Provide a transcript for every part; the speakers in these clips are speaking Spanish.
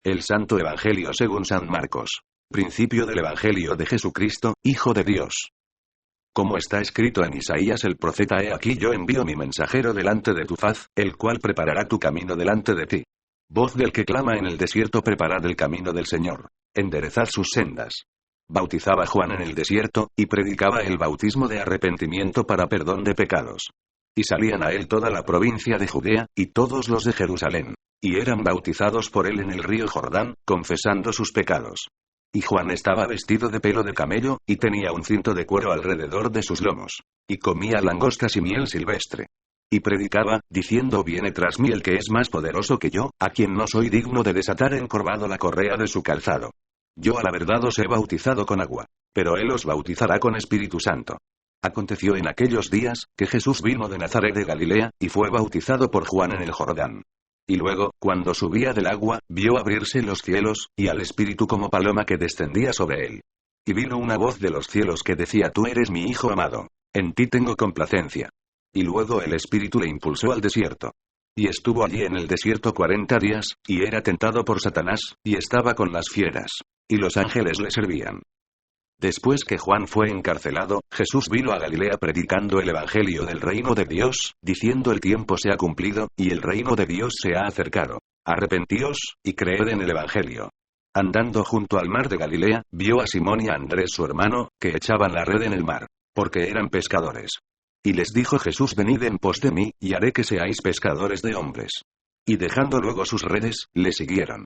El Santo Evangelio según San Marcos. Principio del Evangelio de Jesucristo, Hijo de Dios. Como está escrito en Isaías el profeta: He aquí yo envío mi mensajero delante de tu faz, el cual preparará tu camino delante de ti. Voz del que clama en el desierto: preparad el camino del Señor, enderezad sus sendas. Bautizaba Juan en el desierto, y predicaba el bautismo de arrepentimiento para perdón de pecados. Y salían a él toda la provincia de Judea, y todos los de Jerusalén. Y eran bautizados por él en el río Jordán, confesando sus pecados. Y Juan estaba vestido de pelo de camello, y tenía un cinto de cuero alrededor de sus lomos. Y comía langostas y miel silvestre. Y predicaba, diciendo: Viene tras mí el que es más poderoso que yo, a quien no soy digno de desatar encorvado la correa de su calzado. Yo a la verdad os he bautizado con agua, pero él os bautizará con Espíritu Santo. Aconteció en aquellos días, que Jesús vino de Nazaret de Galilea, y fue bautizado por Juan en el Jordán. Y luego, cuando subía del agua, vio abrirse los cielos, y al Espíritu como paloma que descendía sobre él. Y vino una voz de los cielos que decía: Tú eres mi Hijo amado, en ti tengo complacencia. Y luego el Espíritu le impulsó al desierto. Y estuvo allí en el desierto 40 días, y era tentado por Satanás, y estaba con las fieras. Y los ángeles le servían. Después que Juan fue encarcelado, Jesús vino a Galilea predicando el Evangelio del reino de Dios, diciendo: El tiempo se ha cumplido, y el reino de Dios se ha acercado. Arrepentíos, y creed en el Evangelio. Andando junto al mar de Galilea, vio a Simón y a Andrés su hermano, que echaban la red en el mar, porque eran pescadores. Y les dijo Jesús: Venid en pos de mí, y haré que seáis pescadores de hombres. Y dejando luego sus redes, le siguieron.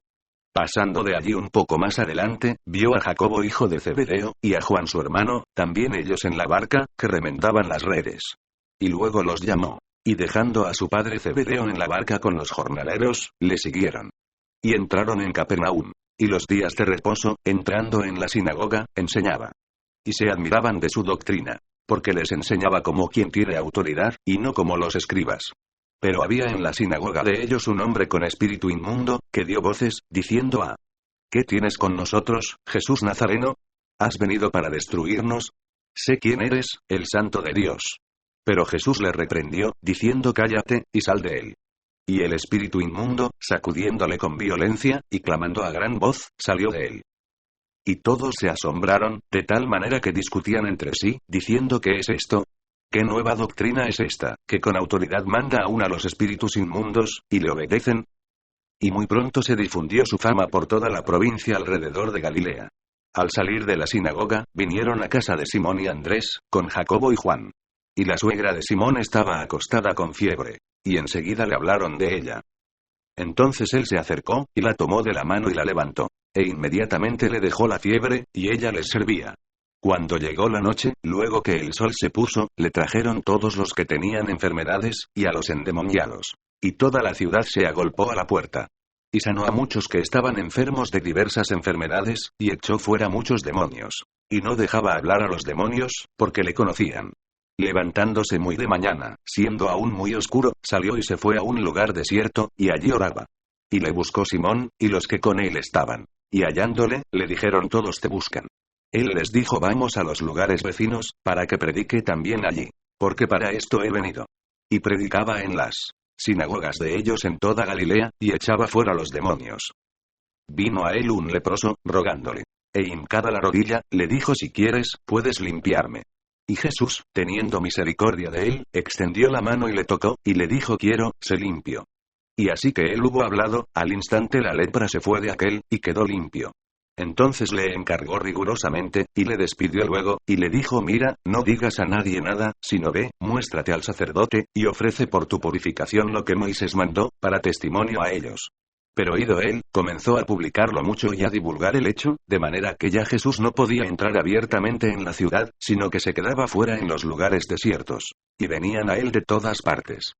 Pasando de allí un poco más adelante, vio a Jacobo hijo de Zebedeo, y a Juan su hermano, también ellos en la barca, que remendaban las redes. Y luego los llamó. Y dejando a su padre Zebedeo en la barca con los jornaleros, le siguieron. Y entraron en Capernaum. Y los días de reposo, entrando en la sinagoga, enseñaba. Y se admiraban de su doctrina, porque les enseñaba como quien tiene autoridad, y no como los escribas. Pero había en la sinagoga de ellos un hombre con espíritu inmundo, que dio voces, diciendo: ¿Qué tienes con nosotros, Jesús Nazareno? ¿Has venido para destruirnos? Sé quién eres, el Santo de Dios. Pero Jesús le reprendió, diciendo: Cállate, y sal de él. Y el espíritu inmundo, sacudiéndole con violencia, y clamando a gran voz, salió de él. Y todos se asombraron, de tal manera que discutían entre sí, diciendo: ¿Qué es esto? ¿Qué nueva doctrina es esta, que con autoridad manda aún a los espíritus inmundos, y le obedecen? Y muy pronto se difundió su fama por toda la provincia alrededor de Galilea. Al salir de la sinagoga, vinieron a casa de Simón y Andrés, con Jacobo y Juan. Y la suegra de Simón estaba acostada con fiebre. Y enseguida le hablaron de ella. Entonces él se acercó, y la tomó de la mano y la levantó. E inmediatamente le dejó la fiebre, y ella les servía. Cuando llegó la noche, luego que el sol se puso, le trajeron todos los que tenían enfermedades, y a los endemoniados. Y toda la ciudad se agolpó a la puerta. Y sanó a muchos que estaban enfermos de diversas enfermedades, y echó fuera muchos demonios. Y no dejaba hablar a los demonios, porque le conocían. Levantándose muy de mañana, siendo aún muy oscuro, salió y se fue a un lugar desierto, y allí oraba. Y le buscó Simón, y los que con él estaban. Y hallándole, le dijeron: Todos te buscan. Él les dijo: Vamos a los lugares vecinos, para que predique también allí. Porque para esto he venido. Y predicaba en las sinagogas de ellos en toda Galilea, y echaba fuera los demonios. Vino a él un leproso, rogándole. E hincada la rodilla, le dijo: Si quieres, puedes limpiarme. Y Jesús, teniendo misericordia de él, extendió la mano y le tocó, y le dijo: Quiero, sé limpio. Y así que él hubo hablado, al instante la lepra se fue de aquel, y quedó limpio. Entonces le encargó rigurosamente, y le despidió luego, y le dijo: Mira, no digas a nadie nada, sino ve, muéstrate al sacerdote, y ofrece por tu purificación lo que Moisés mandó, para testimonio a ellos. Pero ido él, comenzó a publicarlo mucho y a divulgar el hecho, de manera que ya Jesús no podía entrar abiertamente en la ciudad, sino que se quedaba fuera en los lugares desiertos. Y venían a él de todas partes.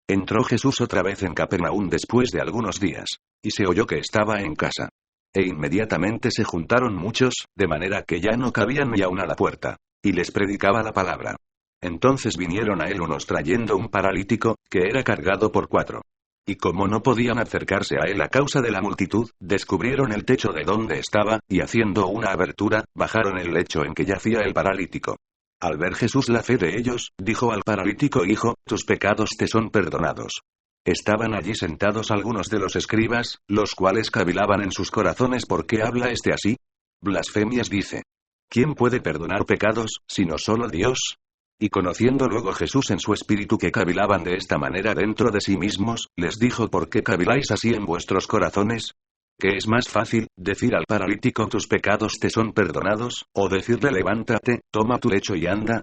Entró Jesús otra vez en Capernaum después de algunos días. Y se oyó que estaba en casa. E inmediatamente se juntaron muchos, de manera que ya no cabían ni aun a la puerta. Y les predicaba la palabra. Entonces vinieron a él unos trayendo un paralítico, que era cargado por 4. Y como no podían acercarse a él a causa de la multitud, descubrieron el techo de donde estaba, y haciendo una abertura, bajaron el lecho en que yacía el paralítico. Al ver Jesús la fe de ellos, dijo al paralítico: Hijo, tus pecados te son perdonados. Estaban allí sentados algunos de los escribas, los cuales cavilaban en sus corazones ¿por qué habla este así? Blasfemias dice. ¿Quién puede perdonar pecados, sino solo Dios? Y conociendo luego Jesús en su espíritu que cavilaban de esta manera dentro de sí mismos, les dijo ¿por qué caviláis así en vuestros corazones? ¿Qué es más fácil, decir al paralítico tus pecados te son perdonados, o decirle levántate, toma tu lecho y anda?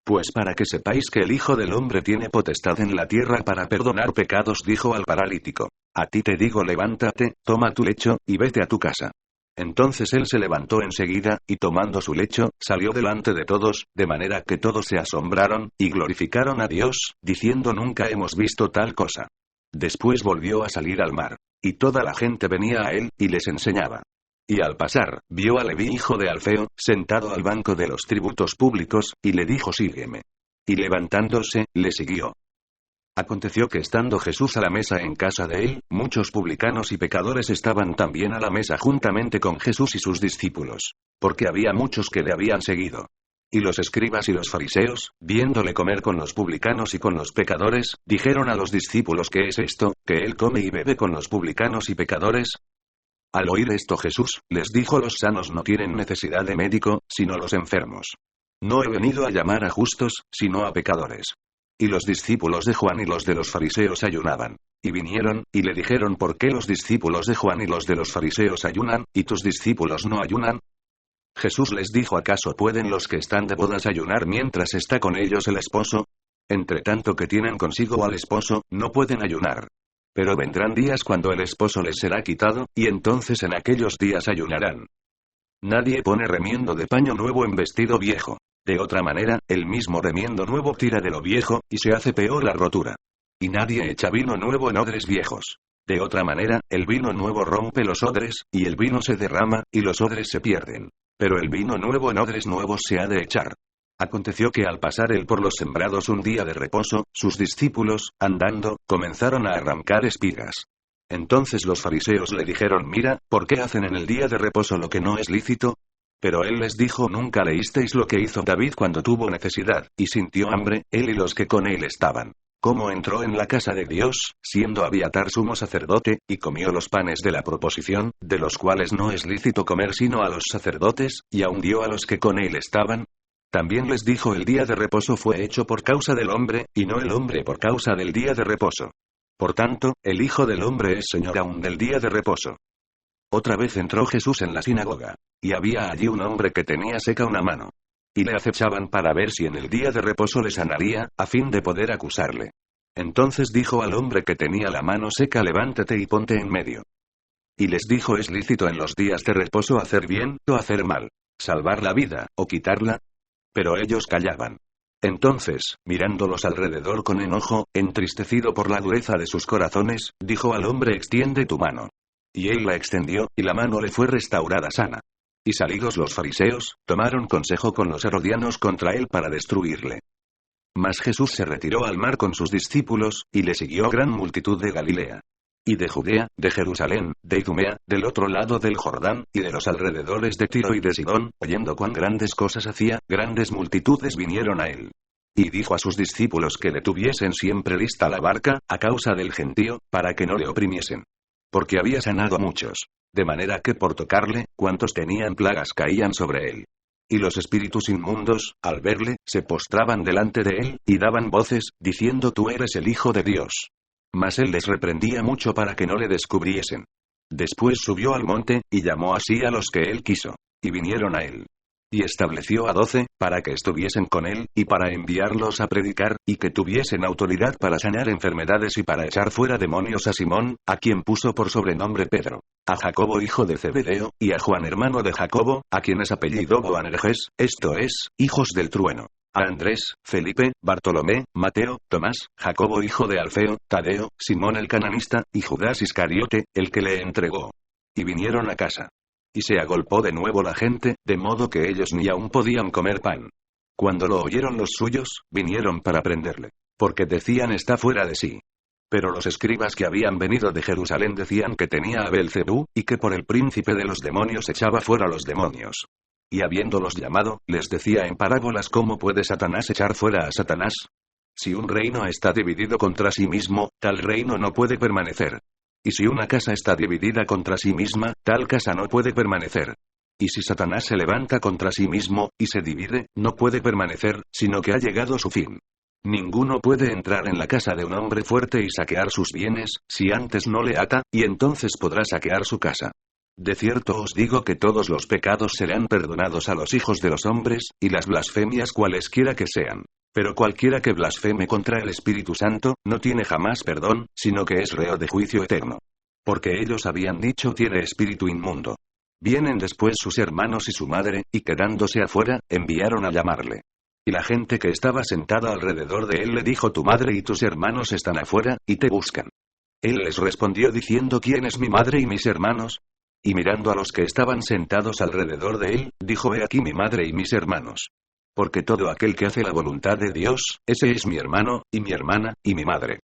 Pues para que sepáis que el Hijo del Hombre tiene potestad en la tierra para perdonar pecados, dijo al paralítico. A ti te digo levántate, toma tu lecho, y vete a tu casa. Entonces él se levantó enseguida, y tomando su lecho, salió delante de todos, de manera que todos se asombraron, y glorificaron a Dios, diciendo nunca hemos visto tal cosa. Después volvió a salir al mar. Y toda la gente venía a él, y les enseñaba. Y al pasar, vio a Leví hijo de Alfeo, sentado al banco de los tributos públicos, y le dijo sígueme. Y levantándose, le siguió. Aconteció que estando Jesús a la mesa en casa de él, muchos publicanos y pecadores estaban también a la mesa juntamente con Jesús y sus discípulos. Porque había muchos que le habían seguido. Y los escribas y los fariseos, viéndole comer con los publicanos y con los pecadores, dijeron a los discípulos ¿qué es esto, que él come y bebe con los publicanos y pecadores? Al oír esto Jesús, les dijo los sanos no tienen necesidad de médico, sino los enfermos. No he venido a llamar a justos, sino a pecadores. Y los discípulos de Juan y los de los fariseos ayunaban. Y vinieron, y le dijeron ¿por qué los discípulos de Juan y los de los fariseos ayunan, y tus discípulos no ayunan? Jesús les dijo ¿acaso pueden los que están de bodas ayunar mientras está con ellos el esposo? Entre tanto que tienen consigo al esposo, no pueden ayunar. Pero vendrán días cuando el esposo les será quitado, y entonces en aquellos días ayunarán. Nadie pone remiendo de paño nuevo en vestido viejo. De otra manera, el mismo remiendo nuevo tira de lo viejo, y se hace peor la rotura. Y nadie echa vino nuevo en odres viejos. De otra manera, el vino nuevo rompe los odres, y el vino se derrama, y los odres se pierden. Pero el vino nuevo en odres nuevos se ha de echar. Aconteció que al pasar él por los sembrados un día de reposo, sus discípulos, andando, comenzaron a arrancar espigas. Entonces los fariseos le dijeron mira, ¿por qué hacen en el día de reposo lo que no es lícito? Pero él les dijo nunca leísteis lo que hizo David cuando tuvo necesidad, y sintió hambre, él y los que con él estaban. Cómo entró en la casa de Dios, siendo Abiatar sumo sacerdote, y comió los panes de la proposición, de los cuales no es lícito comer sino a los sacerdotes, y aun dio a los que con él estaban. También les dijo el día de reposo fue hecho por causa del hombre, y no el hombre por causa del día de reposo. Por tanto, el Hijo del Hombre es Señor aún del día de reposo. Otra vez entró Jesús en la sinagoga. Y había allí un hombre que tenía seca una mano. Y le acechaban para ver si en el día de reposo le sanaría, a fin de poder acusarle. Entonces dijo al hombre que tenía la mano seca levántate y ponte en medio. Y les dijo ¿es lícito en los días de reposo hacer bien, o hacer mal? ¿Salvar la vida, o quitarla? Pero ellos callaban. Entonces, mirándolos alrededor con enojo, entristecido por la dureza de sus corazones, dijo al hombre extiende tu mano. Y él la extendió, y la mano le fue restaurada sana. Y salidos los fariseos, tomaron consejo con los herodianos contra él para destruirle. Mas Jesús se retiró al mar con sus discípulos, y le siguió gran multitud de Galilea. Y de Judea, de Jerusalén, de Idumea, del otro lado del Jordán, y de los alrededores de Tiro y de Sidón, oyendo cuán grandes cosas hacía, grandes multitudes vinieron a él. Y dijo a sus discípulos que le tuviesen siempre lista la barca, a causa del gentío, para que no le oprimiesen. Porque había sanado a muchos. De manera que por tocarle, cuantos tenían plagas caían sobre él. Y los espíritus inmundos, al verle, se postraban delante de él, y daban voces, diciendo tú eres el Hijo de Dios. Mas él les reprendía mucho para que no le descubriesen. Después subió al monte, y llamó así a los que él quiso. Y vinieron a él. Y estableció a 12, para que estuviesen con él, y para enviarlos a predicar, y que tuviesen autoridad para sanar enfermedades y para echar fuera demonios a Simón, a quien puso por sobrenombre Pedro, a Jacobo hijo de Zebedeo, y a Juan hermano de Jacobo, a quien es apellido Boanerges, esto es, hijos del trueno. A Andrés, Felipe, Bartolomé, Mateo, Tomás, Jacobo hijo de Alfeo, Tadeo, Simón el cananista, y Judas Iscariote, el que le entregó. Y vinieron a casa. Y se agolpó de nuevo la gente, de modo que ellos ni aún podían comer pan. Cuando lo oyeron los suyos, vinieron para prenderle. Porque decían está fuera de sí. Pero los escribas que habían venido de Jerusalén decían que tenía a Belcebú, y que por el príncipe de los demonios echaba fuera los demonios. Y habiéndolos llamado, les decía en parábolas cómo puede Satanás echar fuera a Satanás. Si un reino está dividido contra sí mismo, tal reino no puede permanecer. Y si una casa está dividida contra sí misma, tal casa no puede permanecer. Y si Satanás se levanta contra sí mismo, y se divide, no puede permanecer, sino que ha llegado su fin. Ninguno puede entrar en la casa de un hombre fuerte y saquear sus bienes, si antes no le ata, y entonces podrá saquear su casa. De cierto os digo que todos los pecados serán perdonados a los hijos de los hombres, y las blasfemias cualesquiera que sean. Pero cualquiera que blasfeme contra el Espíritu Santo, no tiene jamás perdón, sino que es reo de juicio eterno. Porque ellos habían dicho tiene espíritu inmundo. Vienen después sus hermanos y su madre, y quedándose afuera, enviaron a llamarle. Y la gente que estaba sentada alrededor de él le dijo tu madre y tus hermanos están afuera, y te buscan. Él les respondió diciendo ¿quién es mi madre y mis hermanos? Y mirando a los que estaban sentados alrededor de él, dijo he aquí mi madre y mis hermanos. Porque todo aquel que hace la voluntad de Dios, ese es mi hermano, y mi hermana, y mi madre.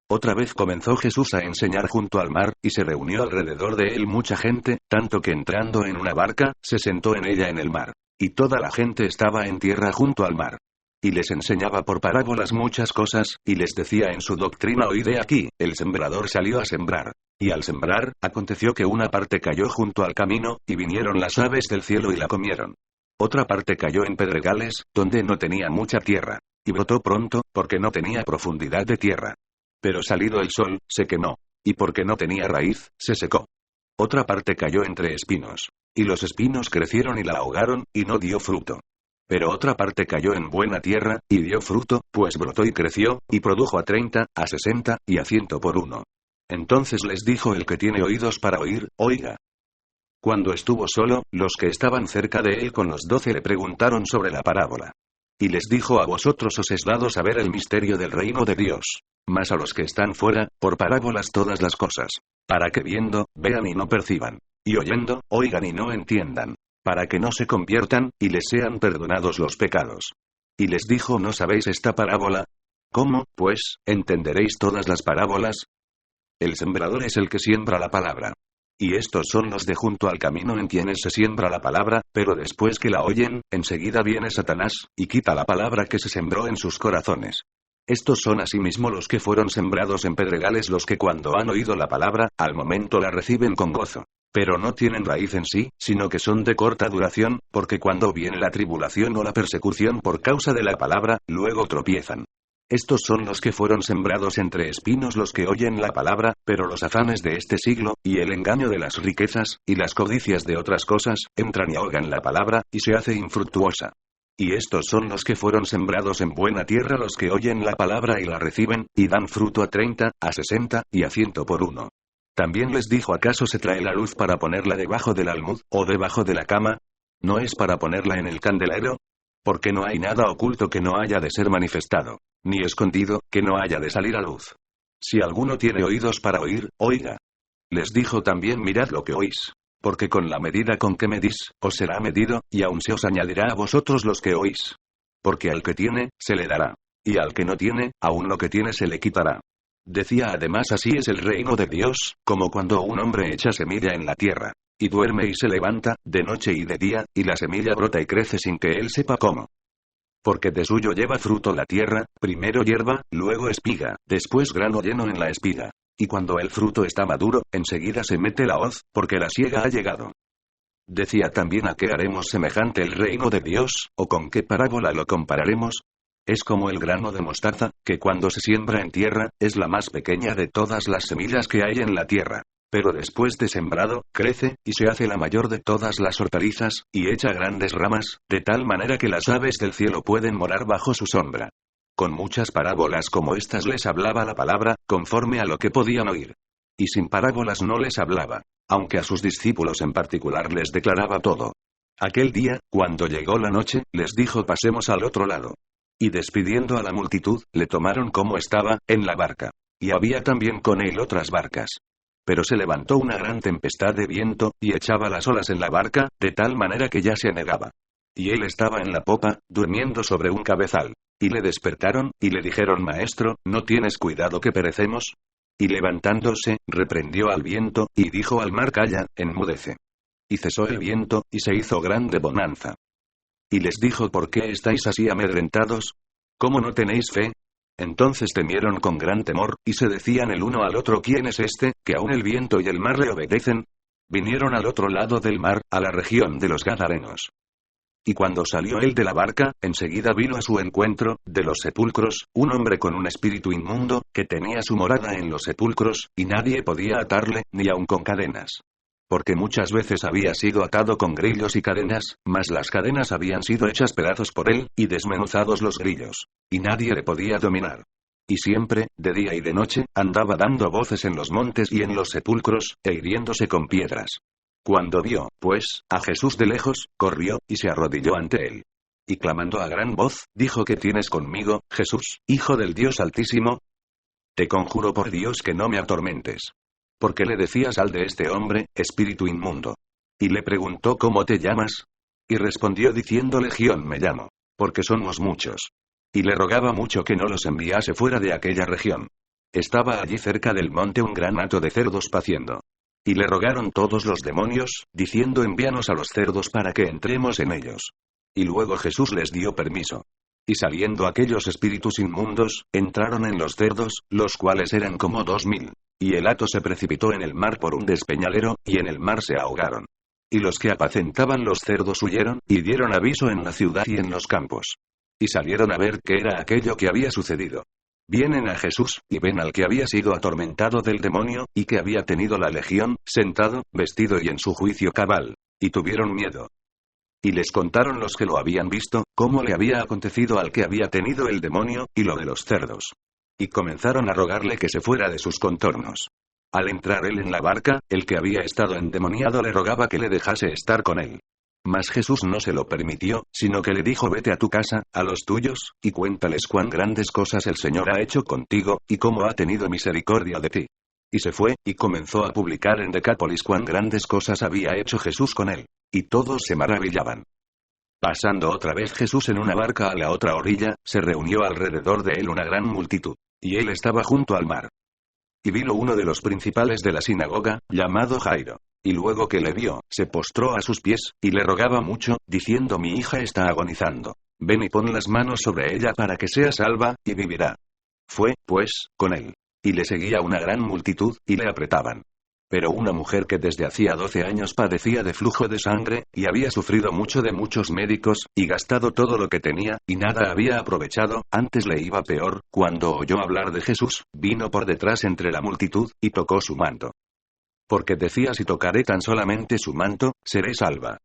Otra vez comenzó Jesús a enseñar junto al mar, y se reunió alrededor de él mucha gente, tanto que entrando en una barca, se sentó en ella en el mar. Y toda la gente estaba en tierra junto al mar. Y les enseñaba por parábolas muchas cosas, y les decía en su doctrina oíd he aquí, el sembrador salió a sembrar. Y al sembrar, aconteció que una parte cayó junto al camino, y vinieron las aves del cielo y la comieron. Otra parte cayó en pedregales, donde no tenía mucha tierra. Y brotó pronto, porque no tenía profundidad de tierra. Pero salido el sol, se quemó. Y porque no tenía raíz, se secó. Otra parte cayó entre espinos. Y los espinos crecieron y la ahogaron, y no dio fruto. Pero otra parte cayó en buena tierra, y dio fruto, pues brotó y creció, y produjo a 30, a 60, y a 100 por uno. Entonces les dijo el que tiene oídos para oír, oiga. Cuando estuvo solo, los que estaban cerca de él con los 12 le preguntaron sobre la parábola. Y les dijo a vosotros os es dado saber el misterio del reino de Dios. Mas a los que están fuera, por parábolas todas las cosas. Para que viendo, vean y no perciban. Y oyendo, oigan y no entiendan. Para que no se conviertan, y les sean perdonados los pecados. Y les dijo ¿no sabéis esta parábola? ¿Cómo, pues, entenderéis todas las parábolas? El sembrador es el que siembra la palabra. Y estos son los de junto al camino en quienes se siembra la palabra, pero después que la oyen, enseguida viene Satanás, y quita la palabra que se sembró en sus corazones. Estos son asimismo los que fueron sembrados en pedregales los que cuando han oído la palabra, al momento la reciben con gozo. Pero no tienen raíz en sí, sino que son de corta duración, porque cuando viene la tribulación o la persecución por causa de la palabra, luego tropiezan. Estos son los que fueron sembrados entre espinos los que oyen la palabra, pero los afanes de este siglo, y el engaño de las riquezas, y las codicias de otras cosas, entran y ahogan la palabra, y se hace infructuosa. Y estos son los que fueron sembrados en buena tierra los que oyen la palabra y la reciben, y dan fruto a 30, a 60, y a 100 por uno. También les dijo ¿acaso se trae la luz para ponerla debajo del almud, o debajo de la cama? ¿No es para ponerla en el candelero? Porque no hay nada oculto que no haya de ser manifestado, ni escondido, que no haya de salir a luz. Si alguno tiene oídos para oír, oiga. Les dijo también mirad lo que oís. Porque con la medida con que medís, os será medido, y aún se os añadirá a vosotros los que oís. Porque al que tiene, se le dará. Y al que no tiene, aún lo que tiene se le quitará. Decía además así es el reino de Dios, como cuando un hombre echa semilla en la tierra. Y duerme y se levanta, de noche y de día, y la semilla brota y crece sin que él sepa cómo. Porque de suyo lleva fruto la tierra, primero hierba, luego espiga, después grano lleno en la espiga. Y cuando el fruto está maduro, enseguida se mete la hoz, porque la siega ha llegado. Decía también a qué haremos semejante el reino de Dios, o con qué parábola lo compararemos. Es como el grano de mostaza, que cuando se siembra en tierra, es la más pequeña de todas las semillas que hay en la tierra. Pero después de sembrado, crece, y se hace la mayor de todas las hortalizas, y echa grandes ramas, de tal manera que las aves del cielo pueden morar bajo su sombra. Con muchas parábolas como estas les hablaba la palabra, conforme a lo que podían oír. Y sin parábolas no les hablaba, aunque a sus discípulos en particular les declaraba todo. Aquel día, cuando llegó la noche, les dijo pasemos al otro lado. Y despidiendo a la multitud, le tomaron como estaba, en la barca. Y había también con él otras barcas. Pero se levantó una gran tempestad de viento, y echaba las olas en la barca, de tal manera que ya se anegaba. Y él estaba en la popa, durmiendo sobre un cabezal. Y le despertaron, y le dijeron Maestro, ¿no tienes cuidado que perecemos? Y levantándose, reprendió al viento, y dijo al mar calla, enmudece. Y cesó el viento, y se hizo grande bonanza. Y les dijo ¿por qué estáis así amedrentados? ¿Cómo no tenéis fe? Entonces temieron con gran temor, y se decían el uno al otro: ¿Quién es este, que aun el viento y el mar le obedecen? Vinieron al otro lado del mar, a la región de los Gadarenos. Y cuando salió él de la barca, enseguida vino a su encuentro, de los sepulcros, un hombre con un espíritu inmundo, que tenía su morada en los sepulcros, y nadie podía atarle, ni aun con cadenas. Porque muchas veces había sido atado con grillos y cadenas, mas las cadenas habían sido hechas pedazos por él, y desmenuzados los grillos. Y nadie le podía dominar. Y siempre, de día y de noche, andaba dando voces en los montes y en los sepulcros, e hiriéndose con piedras. Cuando vio, pues, a Jesús de lejos, corrió, y se arrodilló ante él. Y clamando a gran voz, dijo: ¿Qué tienes conmigo, Jesús, Hijo del Dios Altísimo? Te conjuro por Dios que no me atormentes. Porque le decías al de este hombre: espíritu inmundo. Y le preguntó: ¿Cómo te llamas? Y respondió diciendo: Legión me llamo, porque somos muchos. Y le rogaba mucho que no los enviase fuera de aquella región. Estaba allí cerca del monte un gran hato de cerdos paciendo. Y le rogaron todos los demonios, diciendo: envíanos a los cerdos para que entremos en ellos. Y luego Jesús les dio permiso. Y saliendo aquellos espíritus inmundos, entraron en los cerdos, los cuales eran como 2000. Y el hato se precipitó en el mar por un despeñadero, y en el mar se ahogaron. Y los que apacentaban los cerdos huyeron, y dieron aviso en la ciudad y en los campos. Y salieron a ver qué era aquello que había sucedido. Vienen a Jesús, y ven al que había sido atormentado del demonio, y que había tenido la legión, sentado, vestido y en su juicio cabal. Y tuvieron miedo. Y les contaron los que lo habían visto, cómo le había acontecido al que había tenido el demonio, y lo de los cerdos. Y comenzaron a rogarle que se fuera de sus contornos. Al entrar él en la barca, el que había estado endemoniado le rogaba que le dejase estar con él. Mas Jesús no se lo permitió, sino que le dijo: vete a tu casa, a los tuyos, y cuéntales cuán grandes cosas el Señor ha hecho contigo, y cómo ha tenido misericordia de ti. Y se fue, y comenzó a publicar en Decápolis cuán grandes cosas había hecho Jesús con él. Y todos se maravillaban. Pasando otra vez Jesús en una barca a la otra orilla, se reunió alrededor de él una gran multitud. Y él estaba junto al mar. Y vino uno de los principales de la sinagoga, llamado Jairo. Y luego que le vio, se postró a sus pies, y le rogaba mucho, diciendo: mi hija está agonizando. Ven y pon las manos sobre ella para que sea salva, y vivirá. Fue, pues, con él. Y le seguía una gran multitud, y le apretaban. Pero una mujer que desde hacía 12 años padecía de flujo de sangre, y había sufrido mucho de muchos médicos, y gastado todo lo que tenía, y nada había aprovechado, antes le iba peor, cuando oyó hablar de Jesús, vino por detrás entre la multitud, y tocó su manto. Porque decía: si tocaré tan solamente su manto, seré salva.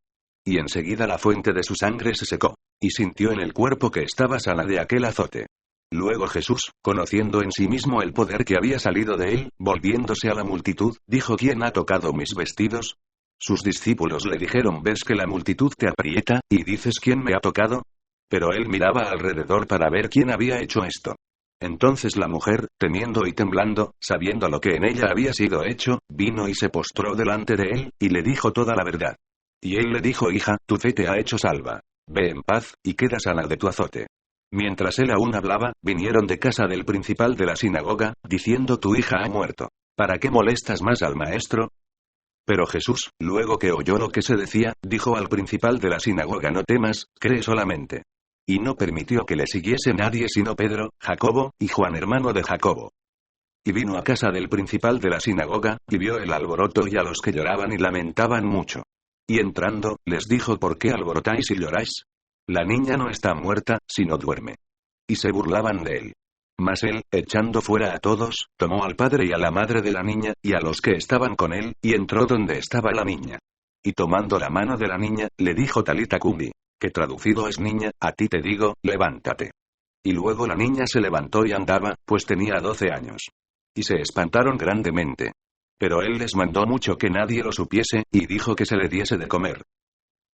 Y enseguida la fuente de su sangre se secó, y sintió en el cuerpo que estaba sana de aquel azote. Luego Jesús, conociendo en sí mismo el poder que había salido de él, volviéndose a la multitud, dijo: ¿quién ha tocado mis vestidos? Sus discípulos le dijeron: ¿ves que la multitud te aprieta, y dices: ¿quién me ha tocado? Pero él miraba alrededor para ver quién había hecho esto. Entonces la mujer, temiendo y temblando, sabiendo lo que en ella había sido hecho, vino y se postró delante de él, y le dijo toda la verdad. Y él le dijo: hija, tu fe te ha hecho salva. Ve en paz, y queda sana de tu azote. Mientras él aún hablaba, vinieron de casa del principal de la sinagoga, diciendo: tu hija ha muerto. ¿Para qué molestas más al maestro? Pero Jesús, luego que oyó lo que se decía, dijo al principal de la sinagoga: no temas, cree solamente. Y no permitió que le siguiese nadie sino Pedro, Jacobo, y Juan hermano de Jacobo. Y vino a casa del principal de la sinagoga, y vio el alboroto y a los que lloraban y lamentaban mucho. Y entrando, les dijo: ¿por qué alborotáis y lloráis? La niña no está muerta, sino duerme. Y se burlaban de él. Mas él, echando fuera a todos, tomó al padre y a la madre de la niña, y a los que estaban con él, y entró donde estaba la niña. Y tomando la mano de la niña, le dijo: Talita cumi, que traducido es: niña, a ti te digo, levántate. Y luego la niña se levantó y andaba, pues tenía 12 años. Y se espantaron grandemente. Pero él les mandó mucho que nadie lo supiese, y dijo que se le diese de comer.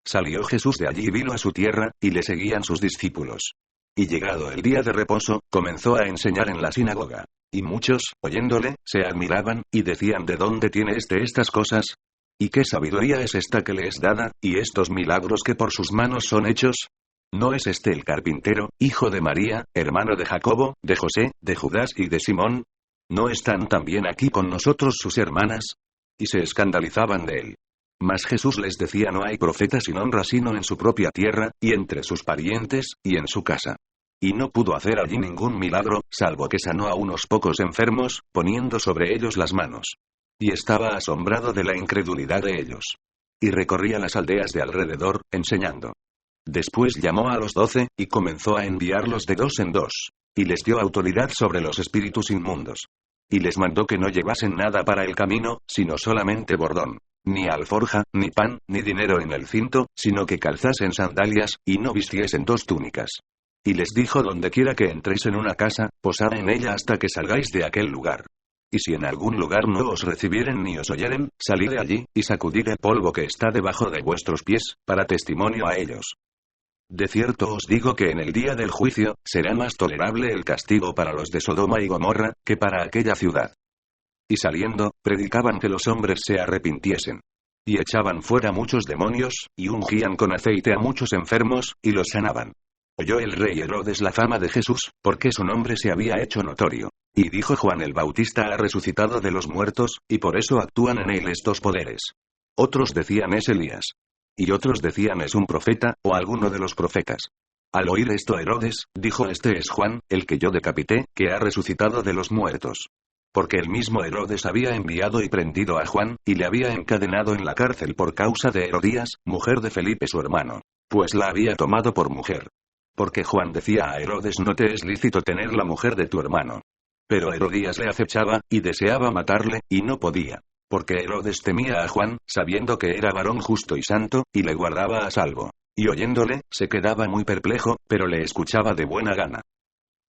Salió Jesús de allí y vino a su tierra, y le seguían sus discípulos. Y llegado el día de reposo, comenzó a enseñar en la sinagoga. Y muchos, oyéndole, se admiraban, y decían: ¿de dónde tiene estas cosas? ¿Y qué sabiduría es esta que le es dada, y estos milagros que por sus manos son hechos? ¿No es este el carpintero, hijo de María, hermano de Jacobo, de José, de Judas y de Simón? ¿No están también aquí con nosotros sus hermanas? Y se escandalizaban de él. Mas Jesús les decía: no hay profeta sin honra sino en su propia tierra, y entre sus parientes, y en su casa. Y no pudo hacer allí ningún milagro, salvo que sanó a unos pocos enfermos, poniendo sobre ellos las manos. Y estaba asombrado de la incredulidad de ellos. Y recorría las aldeas de alrededor, enseñando. Después llamó a los 12, y comenzó a enviarlos de 2 en 2. Y les dio autoridad sobre los espíritus inmundos. Y les mandó que no llevasen nada para el camino, sino solamente bordón. Ni alforja, ni pan, ni dinero en el cinto, sino que calzasen sandalias, y no vistiesen 2 túnicas. Y les dijo: donde quiera que entréis en una casa, posad en ella hasta que salgáis de aquel lugar. Y si en algún lugar no os recibieren ni os oyeren, salid de allí, y sacudid el polvo que está debajo de vuestros pies, para testimonio a ellos. De cierto os digo que en el día del juicio, será más tolerable el castigo para los de Sodoma y Gomorra, que para aquella ciudad. Y saliendo, predicaban que los hombres se arrepintiesen. Y echaban fuera muchos demonios, y ungían con aceite a muchos enfermos, y los sanaban. Oyó el rey Herodes la fama de Jesús, porque su nombre se había hecho notorio. Y dijo: Juan el Bautista ha resucitado de los muertos, y por eso actúan en él estos poderes. Otros decían: es Elías. Y otros decían: es un profeta, o alguno de los profetas. Al oír esto Herodes, dijo: este es Juan, el que yo decapité, que ha resucitado de los muertos. Porque el mismo Herodes había enviado y prendido a Juan, y le había encadenado en la cárcel por causa de Herodías, mujer de Felipe su hermano. Pues la había tomado por mujer. Porque Juan decía a Herodes: no te es lícito tener la mujer de tu hermano. Pero Herodías le acechaba, y deseaba matarle, y no podía. Porque Herodes temía a Juan, sabiendo que era varón justo y santo, y le guardaba a salvo. Y oyéndole, se quedaba muy perplejo, pero le escuchaba de buena gana.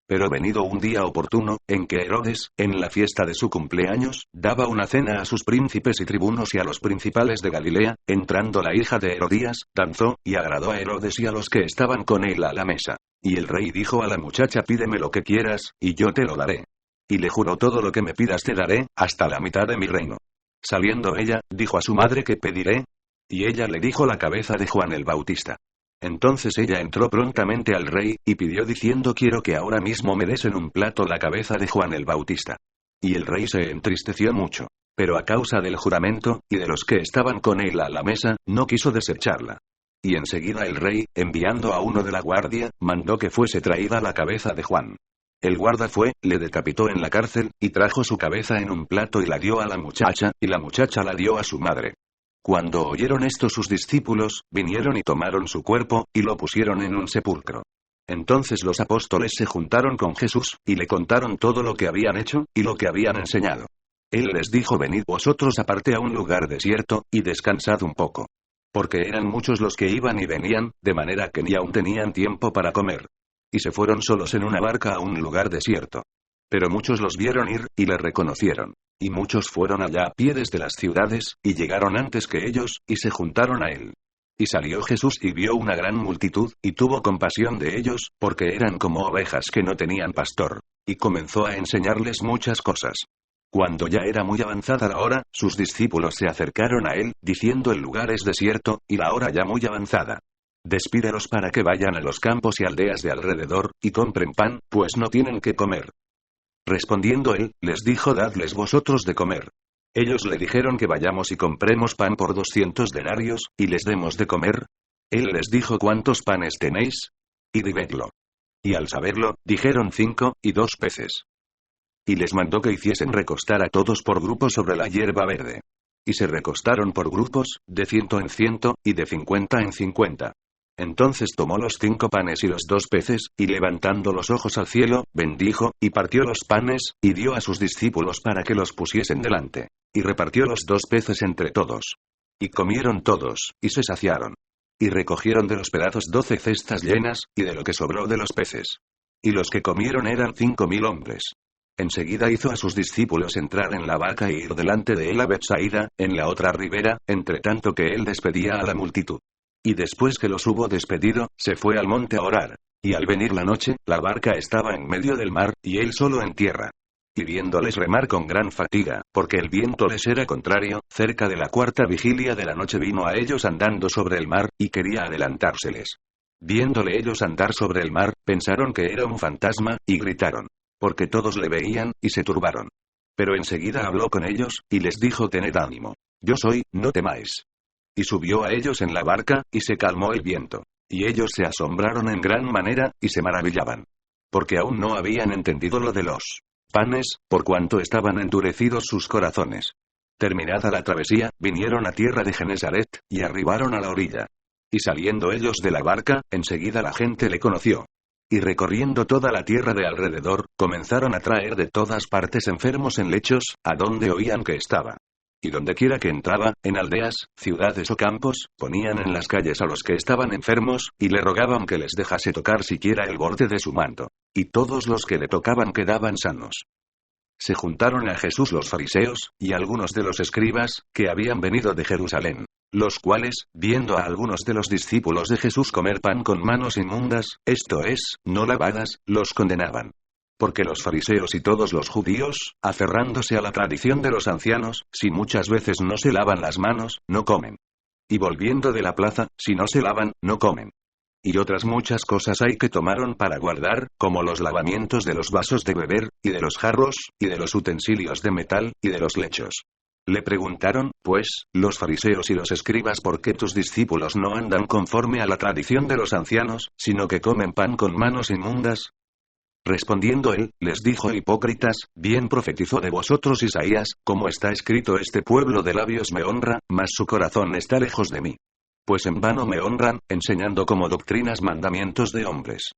Pero venido un día oportuno, en que Herodes, en la fiesta de su cumpleaños, daba una cena a sus príncipes y tribunos y a los principales de Galilea, entrando la hija de Herodías, danzó, y agradó a Herodes y a los que estaban con él a la mesa. Y el rey dijo a la muchacha: pídeme lo que quieras, y yo te lo daré. Y le juró: todo lo que me pidas te daré, hasta la mitad de mi reino. Saliendo ella, dijo a su madre: ¿qué pediré? Y ella le dijo: la cabeza de Juan el Bautista. Entonces ella entró prontamente al rey, y pidió diciendo: quiero que ahora mismo me des en un plato la cabeza de Juan el Bautista. Y el rey se entristeció mucho. Pero a causa del juramento, y de los que estaban con él a la mesa, no quiso desecharla. Y enseguida el rey, enviando a uno de la guardia, mandó que fuese traída la cabeza de Juan. El guarda fue, le decapitó en la cárcel, y trajo su cabeza en un plato y la dio a la muchacha, y la muchacha la dio a su madre. Cuando oyeron esto sus discípulos, vinieron y tomaron su cuerpo, y lo pusieron en un sepulcro. Entonces los apóstoles se juntaron con Jesús, y le contaron todo lo que habían hecho, y lo que habían enseñado. Él les dijo: venid vosotros aparte a un lugar desierto, y descansad un poco. Porque eran muchos los que iban y venían, de manera que ni aún tenían tiempo para comer. Y se fueron solos en una barca a un lugar desierto. Pero muchos los vieron ir, y le reconocieron. Y muchos fueron allá a pie desde las ciudades, y llegaron antes que ellos, y se juntaron a él. Y salió Jesús y vio una gran multitud, y tuvo compasión de ellos, porque eran como ovejas que no tenían pastor. Y comenzó a enseñarles muchas cosas. Cuando ya era muy avanzada la hora, sus discípulos se acercaron a él, diciendo: el lugar es desierto, y la hora ya muy avanzada. Despídelos para que vayan a los campos y aldeas de alrededor, y compren pan, pues no tienen qué comer. Respondiendo él, les dijo: dadles vosotros de comer. Ellos le dijeron: que vayamos y compremos pan por 200 denarios, y les demos de comer. Él les dijo: ¿cuántos panes tenéis? Y dividlo. Y al saberlo, dijeron: 5, y 2 peces. Y les mandó que hiciesen recostar a todos por grupos sobre la hierba verde. Y se recostaron por grupos, de 100 en 100, y de 50 en 50. Entonces tomó los 5 panes y los 2 peces, y levantando los ojos al cielo, bendijo, y partió los panes, y dio a sus discípulos para que los pusiesen delante. Y repartió los 2 peces entre todos. Y comieron todos, y se saciaron. Y recogieron de los pedazos 12 cestas llenas, y de lo que sobró de los peces. Y los que comieron eran 5000 hombres. Enseguida hizo a sus discípulos entrar en la barca e ir delante de él a Betsaida, en la otra ribera, entre tanto que él despedía a la multitud. Y después que los hubo despedido, se fue al monte a orar. Y al venir la noche, la barca estaba en medio del mar, y él solo en tierra. Y viéndoles remar con gran fatiga, porque el viento les era contrario, cerca de la 4ª vigilia de la noche vino a ellos andando sobre el mar, y quería adelantárseles. Viéndole ellos andar sobre el mar, pensaron que era un fantasma, y gritaron. Porque todos le veían, y se turbaron. Pero enseguida habló con ellos, y les dijo: tened ánimo. Yo soy, no temáis. Y subió a ellos en la barca, y se calmó el viento. Y ellos se asombraron en gran manera, y se maravillaban. porque aún no habían entendido lo de los panes, por cuanto estaban endurecidos sus corazones. Terminada la travesía, vinieron a tierra de Genesaret, y arribaron a la orilla. Y saliendo ellos de la barca, enseguida la gente le conoció. Y recorriendo toda la tierra de alrededor, comenzaron a traer de todas partes enfermos en lechos, a donde oían que estaba. Y dondequiera que entraba, en aldeas, ciudades o campos, ponían en las calles a los que estaban enfermos, y le rogaban que les dejase tocar siquiera el borde de su manto. Y todos los que le tocaban quedaban sanos. Se juntaron a Jesús los fariseos, y algunos de los escribas, que habían venido de Jerusalén. Los cuales, viendo a algunos de los discípulos de Jesús comer pan con manos inmundas, esto es, no lavadas, los condenaban. Porque los fariseos y todos los judíos, aferrándose a la tradición de los ancianos, si muchas veces no se lavan las manos, no comen. Y volviendo de la plaza, si no se lavan, no comen. Y otras muchas cosas hay que tomaron para guardar, como los lavamientos de los vasos de beber, y de los jarros, y de los utensilios de metal, y de los lechos. Le preguntaron, pues, los fariseos y los escribas por qué tus discípulos no andan conforme a la tradición de los ancianos, sino que comen pan con manos inmundas. Respondiendo él, les dijo: hipócritas, bien profetizó de vosotros Isaías, como está escrito: este pueblo de labios me honra, mas su corazón está lejos de mí. Pues en vano me honran, enseñando como doctrinas mandamientos de hombres.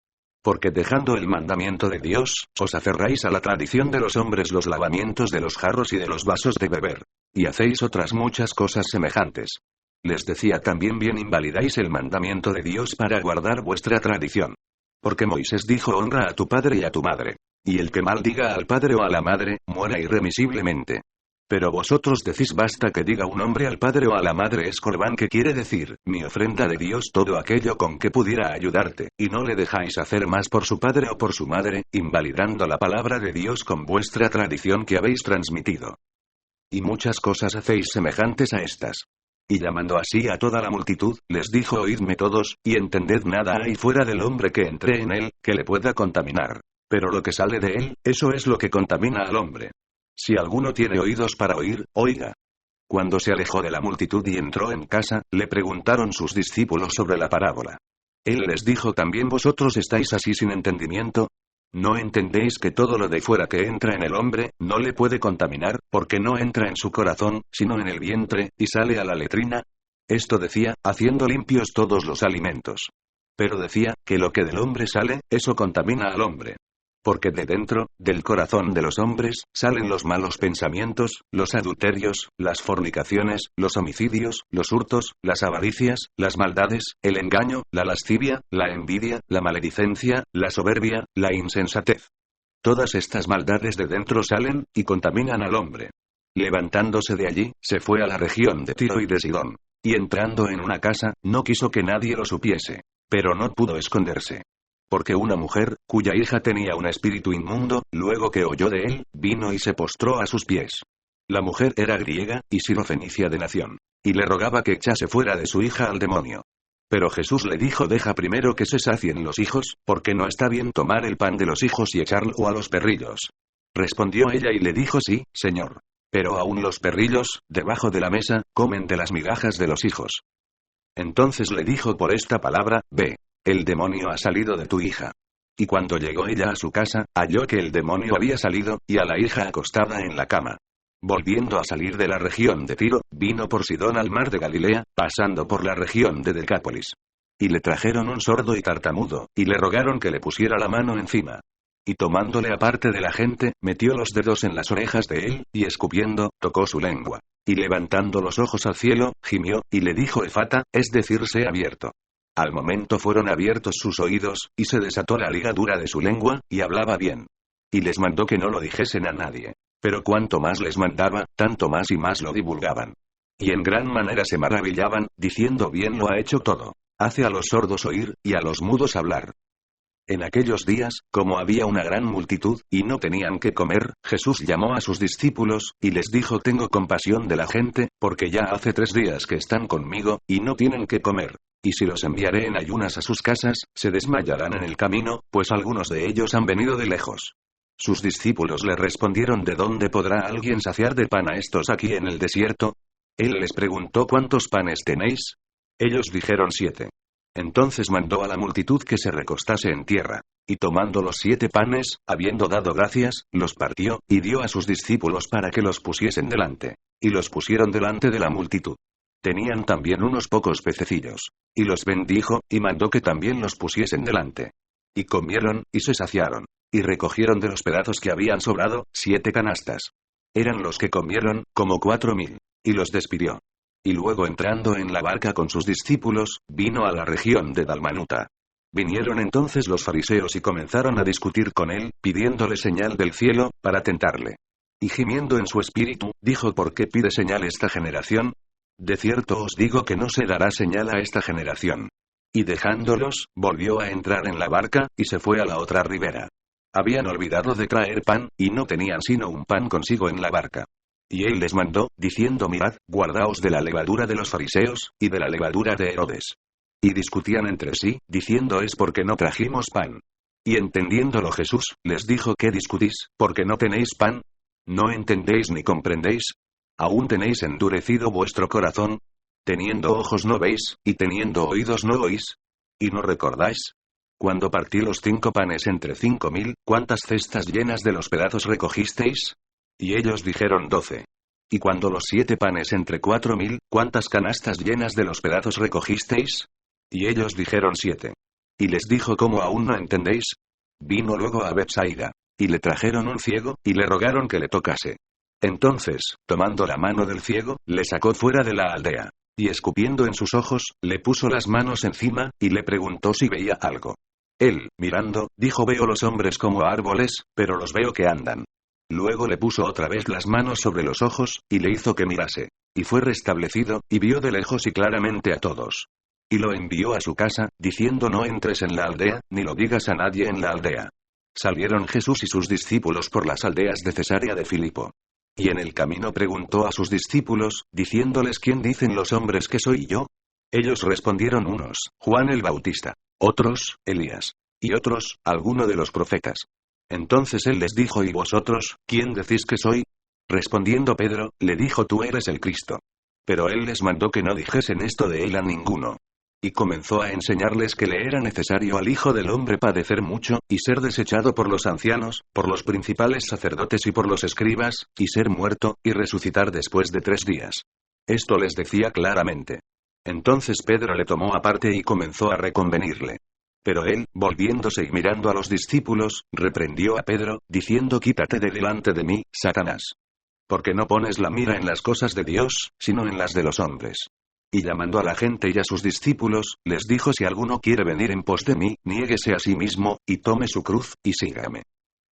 Porque dejando el mandamiento de Dios, os aferráis a la tradición de los hombres, los lavamientos de los jarros y de los vasos de beber. Y hacéis otras muchas cosas semejantes. Les decía también: bien invalidáis el mandamiento de Dios para guardar vuestra tradición. Porque Moisés dijo: honra a tu padre y a tu madre. Y el que maldiga al padre o a la madre, muera irremisiblemente. Pero vosotros decís: basta que diga un hombre al padre o a la madre es corbán, que quiere decir, mi ofrenda de Dios, todo aquello con que pudiera ayudarte, y no le dejáis hacer más por su padre o por su madre, invalidando la palabra de Dios con vuestra tradición que habéis transmitido. Y muchas cosas hacéis semejantes a estas. Y llamando así a toda la multitud, les dijo: oídme todos, y entended, nada hay fuera del hombre que entre en él, que le pueda contaminar. Pero lo que sale de él, eso es lo que contamina al hombre. Si alguno tiene oídos para oír, oiga. Cuando se alejó de la multitud y entró en casa, le preguntaron sus discípulos sobre la parábola. Él les dijo también: ¿vosotros estáis así sin entendimiento? ¿No entendéis que todo lo de fuera que entra en el hombre, no le puede contaminar, porque no entra en su corazón, sino en el vientre, y sale a la letrina? Esto decía, haciendo limpios todos los alimentos. Pero decía, que lo que del hombre sale, eso contamina al hombre. Porque de dentro, del corazón de los hombres, salen los malos pensamientos, los adulterios, las fornicaciones, los homicidios, los hurtos, las avaricias, las maldades, el engaño, la lascivia, la envidia, la maledicencia, la soberbia, la insensatez. Todas estas maldades de dentro salen, y contaminan al hombre. Levantándose de allí, se fue a la región de Tiro y de Sidón. Y entrando en una casa, no quiso que nadie lo supiese. Pero no pudo esconderse. Porque una mujer, cuya hija tenía un espíritu inmundo, luego que oyó de él, vino y se postró a sus pies. La mujer era griega, y sirofenicia de nación. Y le rogaba que echase fuera de su hija al demonio. Pero Jesús le dijo: deja primero que se sacien los hijos, porque no está bien tomar el pan de los hijos y echarlo a los perrillos. Respondió ella y le dijo: sí, Señor. Pero aún los perrillos, debajo de la mesa, comen de las migajas de los hijos. Entonces le dijo por esta palabra: ve. El demonio ha salido de tu hija. Y cuando llegó ella a su casa, halló que el demonio había salido, y a la hija acostada en la cama. Volviendo a salir de la región de Tiro, vino por Sidón al mar de Galilea, pasando por la región de Decápolis. Y le trajeron un sordo y tartamudo, y le rogaron que le pusiera la mano encima. Y tomándole aparte de la gente, metió los dedos en las orejas de él, y escupiendo, tocó su lengua. Y levantando los ojos al cielo, gimió, y le dijo: Efata, es decir, sea abierto. Al momento fueron abiertos sus oídos, y se desató la ligadura de su lengua, y hablaba bien. Y les mandó que no lo dijesen a nadie. Pero cuanto más les mandaba, tanto más y más lo divulgaban. Y en gran manera se maravillaban, diciendo: bien lo ha hecho todo. Hace a los sordos oír, y a los mudos hablar. En aquellos días, como había una gran multitud, y no tenían qué comer, Jesús llamó a sus discípulos, y les dijo: tengo compasión de la gente, porque ya hace 3 días que están conmigo, y no tienen qué comer. Y si los enviaré en ayunas a sus casas, se desmayarán en el camino, pues algunos de ellos han venido de lejos. Sus discípulos le respondieron: ¿de dónde podrá alguien saciar de pan a estos aquí en el desierto? Él les preguntó: ¿cuántos panes tenéis? Ellos dijeron: 7. Entonces mandó a la multitud que se recostase en tierra. Y tomando los 7 panes, habiendo dado gracias, los partió, y dio a sus discípulos para que los pusiesen delante. Y los pusieron delante de la multitud. Tenían también unos pocos pececillos. Y los bendijo, y mandó que también los pusiesen delante. Y comieron, y se saciaron. Y recogieron de los pedazos que habían sobrado, 7 canastas. Eran los que comieron, como 4000. Y los despidió. Y luego entrando en la barca con sus discípulos, vino a la región de Dalmanuta. Vinieron entonces los fariseos y comenzaron a discutir con él, pidiéndole señal del cielo, para tentarle. Y gimiendo en su espíritu, dijo: ¿Por qué pide señal esta generación? De cierto os digo que no se dará señal a esta generación. Y dejándolos, volvió a entrar en la barca, y se fue a la otra ribera. Habían olvidado de traer pan, y no tenían sino un pan consigo en la barca. Y él les mandó, diciendo: Mirad, guardaos de la levadura de los fariseos, y de la levadura de Herodes. Y discutían entre sí, diciendo: es porque no trajimos pan. Y entendiéndolo Jesús, les dijo: ¿Qué discutís, porque no tenéis pan? ¿No entendéis ni comprendéis? ¿Aún tenéis endurecido vuestro corazón? Teniendo ojos no veis, y teniendo oídos no oís. ¿Y no recordáis? Cuando partí los 5 panes entre 5000, ¿cuántas cestas llenas de los pedazos recogisteis? Y ellos dijeron: 12. Y cuando los 7 panes entre 4000, ¿cuántas canastas llenas de los pedazos recogisteis? Y ellos dijeron: 7. Y les dijo: ¿Cómo aún no entendéis? Vino luego a Betsaida. Y le trajeron un ciego, y le rogaron que le tocase. Entonces, tomando la mano del ciego, le sacó fuera de la aldea. Y escupiendo en sus ojos, le puso las manos encima, y le preguntó si veía algo. Él, mirando, dijo: Veo los hombres como árboles, pero los veo que andan. Luego le puso otra vez las manos sobre los ojos, y le hizo que mirase. Y fue restablecido, y vio de lejos y claramente a todos. Y lo envió a su casa, diciendo: No entres en la aldea, ni lo digas a nadie en la aldea. Salieron Jesús y sus discípulos por las aldeas de Cesarea de Filipo. Y en el camino preguntó a sus discípulos, diciéndoles: ¿Quién dicen los hombres que soy yo? Ellos respondieron: unos, Juan el Bautista; otros, Elías; y otros, alguno de los profetas. Entonces él les dijo: ¿Y vosotros, quién decís que soy? Respondiendo Pedro, le dijo: Tú eres el Cristo. Pero él les mandó que no dijesen esto de él a ninguno. Y comenzó a enseñarles que le era necesario al Hijo del Hombre padecer mucho, y ser desechado por los ancianos, por los principales sacerdotes y por los escribas, y ser muerto, y resucitar después de 3 días. Esto les decía claramente. Entonces Pedro le tomó aparte y comenzó a reconvenirle. Pero él, volviéndose y mirando a los discípulos, reprendió a Pedro, diciendo: Quítate de delante de mí, Satanás. Porque no pones la mira en las cosas de Dios, sino en las de los hombres. Y llamando a la gente y a sus discípulos, les dijo: Si alguno quiere venir en pos de mí, niéguese a sí mismo, y tome su cruz, y sígame.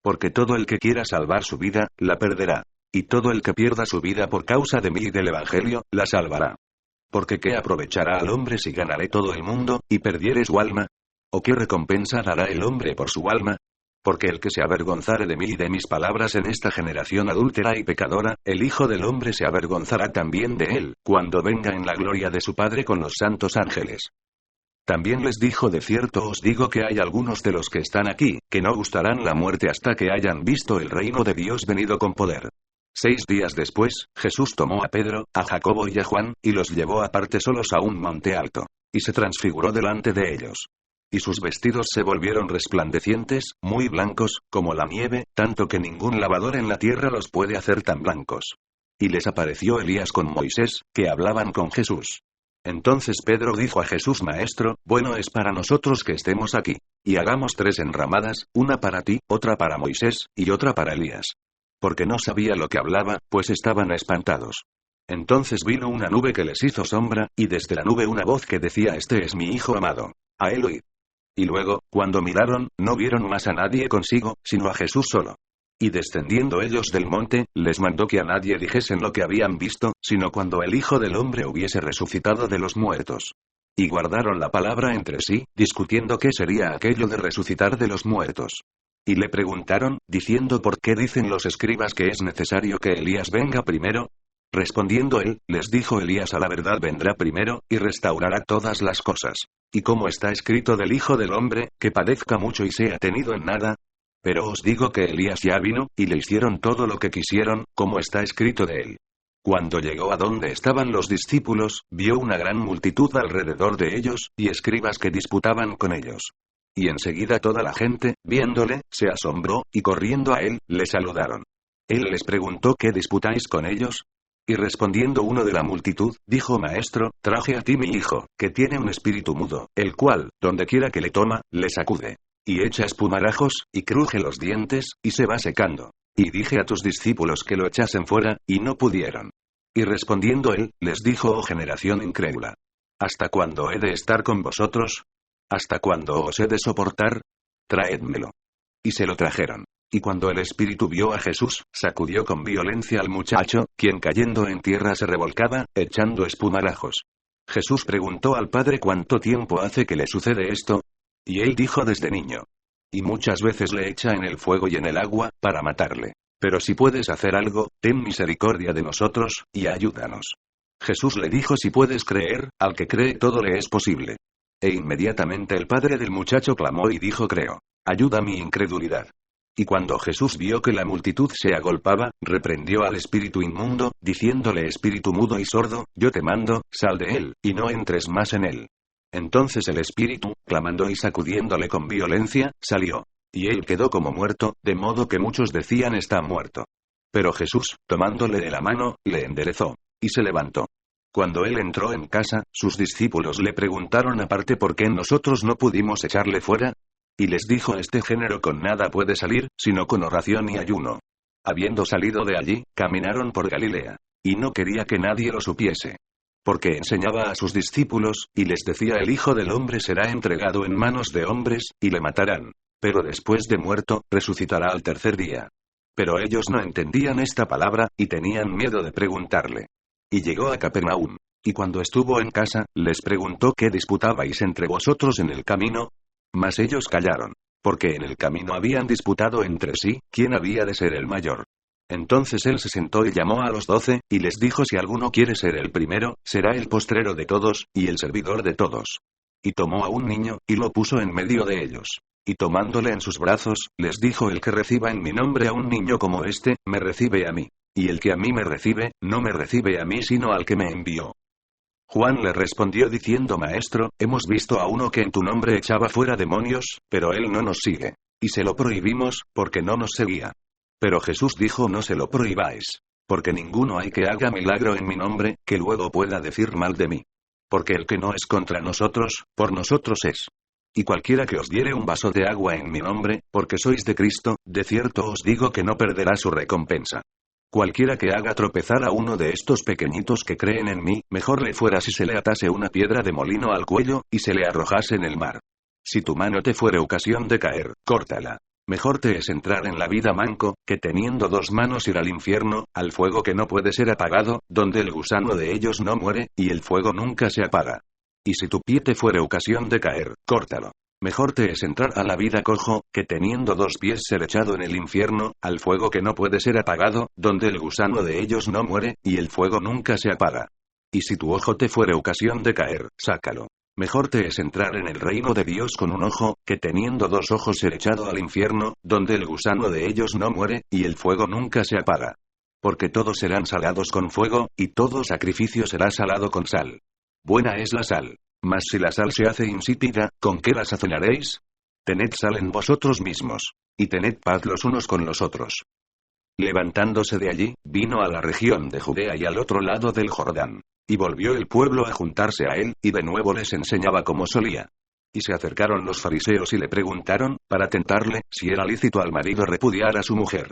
Porque todo el que quiera salvar su vida, la perderá. Y todo el que pierda su vida por causa de mí y del Evangelio, la salvará. Porque ¿qué aprovechará al hombre si ganaré todo el mundo, y perdiere su alma? ¿O qué recompensa dará el hombre por su alma? Porque el que se avergonzare de mí y de mis palabras en esta generación adúltera y pecadora, el Hijo del Hombre se avergonzará también de él, cuando venga en la gloria de su Padre con los santos ángeles. También les dijo: De cierto os digo que hay algunos de los que están aquí, que no gustarán la muerte hasta que hayan visto el reino de Dios venido con poder. 6 días después, Jesús tomó a Pedro, a Jacobo y a Juan, y los llevó aparte solos a un monte alto. Y se transfiguró delante de ellos. Y sus vestidos se volvieron resplandecientes, muy blancos, como la nieve, tanto que ningún lavador en la tierra los puede hacer tan blancos. Y les apareció Elías con Moisés, que hablaban con Jesús. Entonces Pedro dijo a Jesús: Maestro, bueno es para nosotros que estemos aquí. Y hagamos 3 enramadas, una para ti, otra para Moisés, y otra para Elías. Porque no sabía lo que hablaba, pues estaban espantados. Entonces vino una nube que les hizo sombra, y desde la nube una voz que decía: Este es mi Hijo amado. A él oíd. Y luego, cuando miraron, no vieron más a nadie consigo, sino a Jesús solo. Y descendiendo ellos del monte, les mandó que a nadie dijesen lo que habían visto, sino cuando el Hijo del Hombre hubiese resucitado de los muertos. Y guardaron la palabra entre sí, discutiendo qué sería aquello de resucitar de los muertos. Y le preguntaron, diciendo: ¿Por qué dicen los escribas que es necesario que Elías venga primero? Respondiendo él, les dijo: Elías a la verdad vendrá primero, y restaurará todas las cosas. Y como está escrito del Hijo del Hombre, que padezca mucho y sea tenido en nada. Pero os digo que Elías ya vino, y le hicieron todo lo que quisieron, como está escrito de él. Cuando llegó a donde estaban los discípulos, vio una gran multitud alrededor de ellos, y escribas que disputaban con ellos. Y enseguida toda la gente, viéndole, se asombró, y corriendo a él, le saludaron. Él les preguntó: ¿qué disputáis con ellos? Y respondiendo uno de la multitud, dijo: Maestro, traje a ti mi hijo, que tiene un espíritu mudo, el cual, donde quiera que le toma, le sacude. Y echa espumarajos, y cruje los dientes, y se va secando. Y dije a tus discípulos que lo echasen fuera, y no pudieron. Y respondiendo él, les dijo: oh generación incrédula, ¿hasta cuándo he de estar con vosotros? ¿Hasta cuándo os he de soportar? Traédmelo. Y se lo trajeron. Y cuando el espíritu vio a Jesús, sacudió con violencia al muchacho, quien cayendo en tierra se revolcaba, echando espumarajos. Jesús preguntó al padre: ¿cuánto tiempo hace que le sucede esto? Y él dijo: desde niño. Y muchas veces le echa en el fuego y en el agua, para matarle. Pero si puedes hacer algo, ten misericordia de nosotros, y ayúdanos. Jesús le dijo: si puedes creer, al que cree todo le es posible. E inmediatamente el padre del muchacho clamó y dijo: creo. Ayuda mi incredulidad. Y cuando Jesús vio que la multitud se agolpaba, reprendió al espíritu inmundo, diciéndole: espíritu mudo y sordo, yo te mando, sal de él, y no entres más en él. Entonces el espíritu, clamando y sacudiéndole con violencia, salió. Y él quedó como muerto, de modo que muchos decían: está muerto. Pero Jesús, tomándole de la mano, le enderezó. Y se levantó. Cuando él entró en casa, sus discípulos le preguntaron aparte: ¿por qué nosotros no pudimos echarle fuera? Y les dijo: este género con nada puede salir, sino con oración y ayuno. Habiendo salido de allí, caminaron por Galilea. Y no quería que nadie lo supiese. Porque enseñaba a sus discípulos, y les decía: el Hijo del Hombre será entregado en manos de hombres, y le matarán. Pero después de muerto, resucitará al tercer día. Pero ellos no entendían esta palabra, y tenían miedo de preguntarle. Y llegó a Capernaum. Y cuando estuvo en casa, les preguntó: ¿qué disputabais entre vosotros en el camino? Mas ellos callaron. Porque en el camino habían disputado entre sí, quién había de ser el mayor. Entonces él se sentó y llamó a los 12, y les dijo: si alguno quiere ser el primero, será el postrero de todos, y el servidor de todos. Y tomó a un niño, y lo puso en medio de ellos. Y tomándole en sus brazos, les dijo: el que reciba en mi nombre a un niño como este, me recibe a mí. Y el que a mí me recibe, no me recibe a mí sino al que me envió. Juan le respondió diciendo: Maestro, hemos visto a uno que en tu nombre echaba fuera demonios, pero él no nos sigue. Y se lo prohibimos, porque no nos seguía. Pero Jesús dijo: no se lo prohibáis. Porque ninguno hay que haga milagro en mi nombre, que luego pueda decir mal de mí. Porque el que no es contra nosotros, por nosotros es. Y cualquiera que os diere un vaso de agua en mi nombre, porque sois de Cristo, de cierto os digo que no perderá su recompensa. Cualquiera que haga tropezar a uno de estos pequeñitos que creen en mí, mejor le fuera si se le atase una piedra de molino al cuello, y se le arrojase en el mar. Si tu mano te fuere ocasión de caer, córtala. Mejor te es entrar en la vida manco, que teniendo 2 manos ir al infierno, al fuego que no puede ser apagado, donde el gusano de ellos no muere, y el fuego nunca se apaga. Y si tu pie te fuere ocasión de caer, córtalo. Mejor te es entrar a la vida cojo, que teniendo 2 pies ser echado en el infierno, al fuego que no puede ser apagado, donde el gusano de ellos no muere, y el fuego nunca se apaga. Y si tu ojo te fuere ocasión de caer, sácalo. Mejor te es entrar en el reino de Dios con un ojo, que teniendo 2 ojos ser echado al infierno, donde el gusano de ellos no muere, y el fuego nunca se apaga. Porque todos serán salados con fuego, y todo sacrificio será salado con sal. Buena es la sal. Mas si la sal se hace insípida, ¿con qué la sazonaréis? Tened sal en vosotros mismos. Y tened paz los unos con los otros. Levantándose de allí, vino a la región de Judea y al otro lado del Jordán. Y volvió el pueblo a juntarse a él, y de nuevo les enseñaba como solía. Y se acercaron los fariseos y le preguntaron, para tentarle, si era lícito al marido repudiar a su mujer.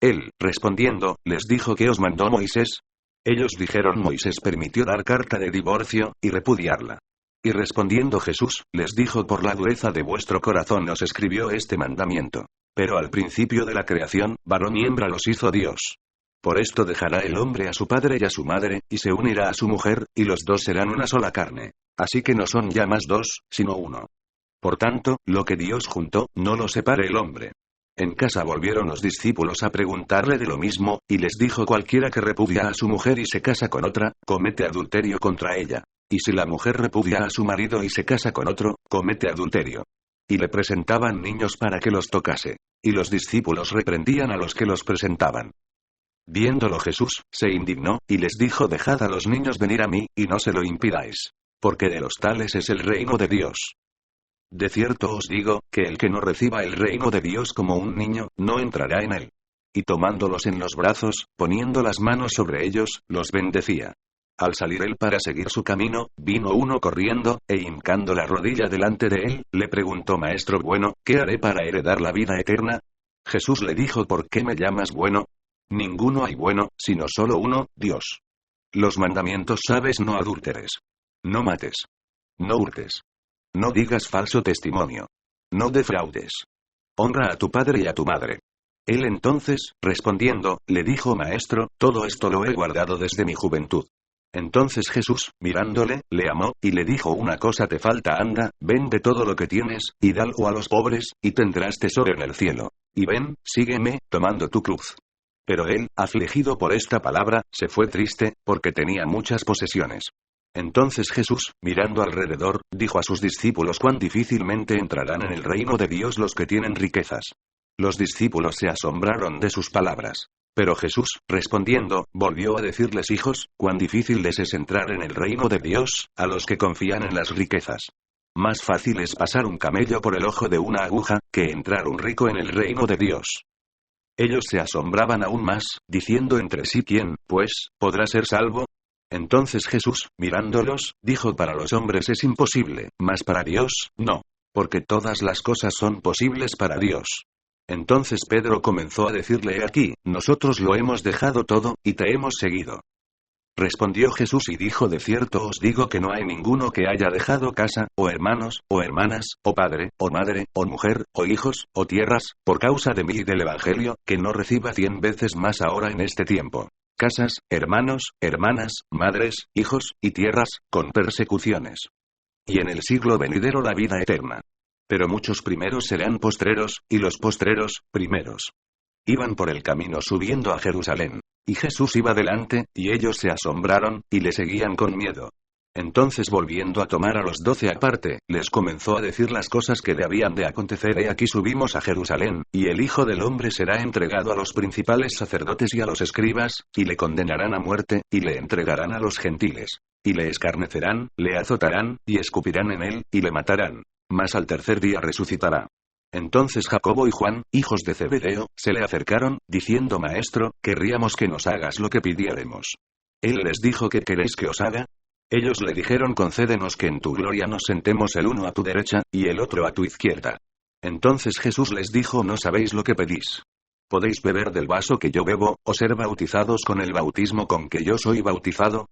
Él, respondiendo, les dijo: ¿qué os mandó Moisés? Ellos dijeron: Moisés permitió dar carta de divorcio, y repudiarla. Y respondiendo Jesús, les dijo: por la dureza de vuestro corazón os escribió este mandamiento. Pero al principio de la creación, varón y hembra los hizo Dios. Por esto dejará el hombre a su padre y a su madre, y se unirá a su mujer, y los 2 serán una sola carne. Así que no son ya más 2, sino uno. Por tanto, lo que Dios juntó, no lo separe el hombre. En casa volvieron los discípulos a preguntarle de lo mismo, y les dijo: cualquiera que repudia a su mujer y se casa con otra, comete adulterio contra ella. Y si la mujer repudia a su marido y se casa con otro, comete adulterio. Y le presentaban niños para que los tocase. Y los discípulos reprendían a los que los presentaban. Viéndolo Jesús, se indignó, y les dijo: dejad a los niños venir a mí, y no se lo impidáis. Porque de los tales es el reino de Dios. De cierto os digo, que el que no reciba el reino de Dios como un niño, no entrará en él. Y tomándolos en los brazos, poniendo las manos sobre ellos, los bendecía. Al salir él para seguir su camino, vino uno corriendo, e hincando la rodilla delante de él, le preguntó: Maestro bueno, ¿qué haré para heredar la vida eterna? Jesús le dijo: ¿Por qué me llamas bueno? Ninguno hay bueno, sino solo uno, Dios. Los mandamientos sabes: no adúlteres. No mates. No hurtes. No digas falso testimonio. No defraudes. Honra a tu padre y a tu madre. Él entonces, respondiendo, le dijo: Maestro, todo esto lo he guardado desde mi juventud. Entonces Jesús, mirándole, le amó, y le dijo: Una cosa te falta, anda, vende todo lo que tienes, y dalo a los pobres, y tendrás tesoro en el cielo. Y ven, sígueme, tomando tu cruz. Pero él, afligido por esta palabra, se fue triste, porque tenía muchas posesiones. Entonces Jesús, mirando alrededor, dijo a sus discípulos: Cuán difícilmente entrarán en el reino de Dios los que tienen riquezas. Los discípulos se asombraron de sus palabras. Pero Jesús, respondiendo, volvió a decirles: Hijos, cuán difícil les es entrar en el reino de Dios, a los que confían en las riquezas. Más fácil es pasar un camello por el ojo de una aguja, que entrar un rico en el reino de Dios. Ellos se asombraban aún más, diciendo entre sí: ¿Quién, pues, podrá ser salvo? Entonces Jesús, mirándolos, dijo: Para los hombres es imposible, mas para Dios, no. Porque todas las cosas son posibles para Dios. Entonces Pedro comenzó a decirle: He aquí, nosotros lo hemos dejado todo, y te hemos seguido. Respondió Jesús y dijo: De cierto os digo que no hay ninguno que haya dejado casa, o hermanos, o hermanas, o padre, o madre, o mujer, o hijos, o tierras, por causa de mí y del Evangelio, que no reciba 100 veces más ahora en este tiempo. Casas, hermanos, hermanas, madres, hijos, y tierras, con persecuciones. Y en el siglo venidero la vida eterna. Pero muchos primeros serán postreros, y los postreros, primeros. Iban por el camino subiendo a Jerusalén. Y Jesús iba delante, y ellos se asombraron, y le seguían con miedo. Entonces volviendo a tomar a los 12 aparte, les comenzó a decir las cosas que le habían de acontecer. He aquí subimos a Jerusalén, y el Hijo del Hombre será entregado a los principales sacerdotes y a los escribas, y le condenarán a muerte, y le entregarán a los gentiles. Y le escarnecerán, le azotarán, y escupirán en él, y le matarán. Mas al tercer día resucitará. Entonces Jacobo y Juan, hijos de Zebedeo, se le acercaron, diciendo: Maestro, querríamos que nos hagas lo que pidiéremos. Él les dijo: ¿Qué queréis que os haga? Ellos le dijeron: Concédenos que en tu gloria nos sentemos el uno a tu derecha, y el otro a tu izquierda. Entonces Jesús les dijo: No sabéis lo que pedís. ¿Podéis beber del vaso que yo bebo, o ser bautizados con el bautismo con que yo soy bautizado?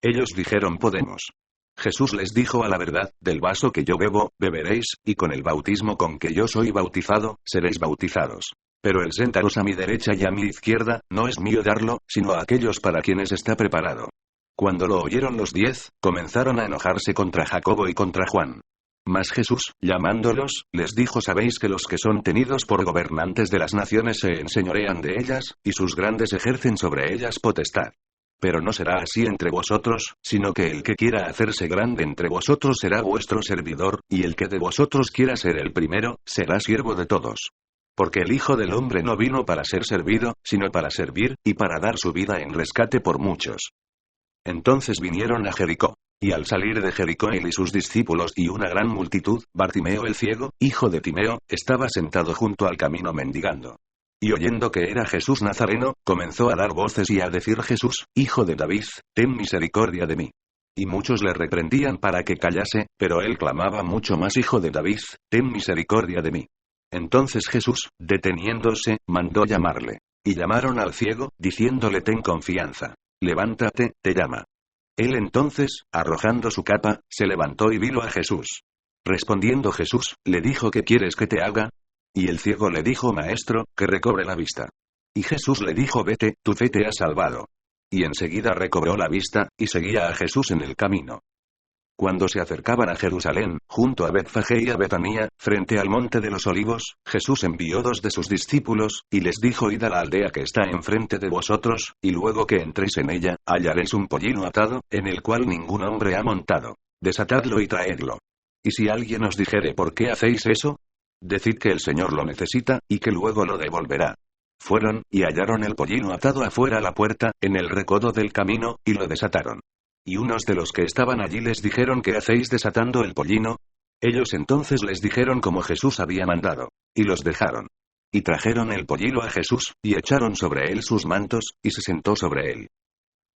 Ellos dijeron: Podemos. Jesús les dijo: A la verdad, del vaso que yo bebo, beberéis, y con el bautismo con que yo soy bautizado, seréis bautizados. Pero el sentaros a mi derecha y a mi izquierda, no es mío darlo, sino a aquellos para quienes está preparado. Cuando lo oyeron los 10, comenzaron a enojarse contra Jacobo y contra Juan. Mas Jesús, llamándolos, les dijo: Sabéis que los que son tenidos por gobernantes de las naciones se enseñorean de ellas, y sus grandes ejercen sobre ellas potestad. Pero no será así entre vosotros, sino que el que quiera hacerse grande entre vosotros será vuestro servidor, y el que de vosotros quiera ser el primero, será siervo de todos. Porque el Hijo del Hombre no vino para ser servido, sino para servir, y para dar su vida en rescate por muchos. Entonces vinieron a Jericó. Y al salir de Jericó él y sus discípulos y una gran multitud, Bartimeo el ciego, hijo de Timeo, estaba sentado junto al camino mendigando. Y oyendo que era Jesús Nazareno, comenzó a dar voces y a decir: Jesús, hijo de David, ten misericordia de mí. Y muchos le reprendían para que callase, pero él clamaba mucho más: Hijo de David, ten misericordia de mí. Entonces Jesús, deteniéndose, mandó llamarle. Y llamaron al ciego, diciéndole: Ten confianza. Levántate, te llama. Él entonces, arrojando su capa, se levantó y vino a Jesús. Respondiendo Jesús, le dijo: ¿Qué quieres que te haga? Y el ciego le dijo: Maestro, que recobre la vista. Y Jesús le dijo: Vete, tu fe te ha salvado. Y enseguida recobró la vista, y seguía a Jesús en el camino. Cuando se acercaban a Jerusalén, junto a Betfagé y a Betanía, frente al monte de los olivos, Jesús envió 2 de sus discípulos, y les dijo: Id a la aldea que está enfrente de vosotros, y luego que entréis en ella, hallaréis un pollino atado, en el cual ningún hombre ha montado. Desatadlo y traedlo. Y si alguien os dijere: ¿Por qué hacéis eso? Decid que el Señor lo necesita, y que luego lo devolverá. Fueron, y hallaron el pollino atado afuera a la puerta, en el recodo del camino, y lo desataron. Y unos de los que estaban allí les dijeron: ¿Qué hacéis desatando el pollino? Ellos entonces les dijeron como Jesús había mandado. Y los dejaron. Y trajeron el pollino a Jesús, y echaron sobre él sus mantos, y se sentó sobre él.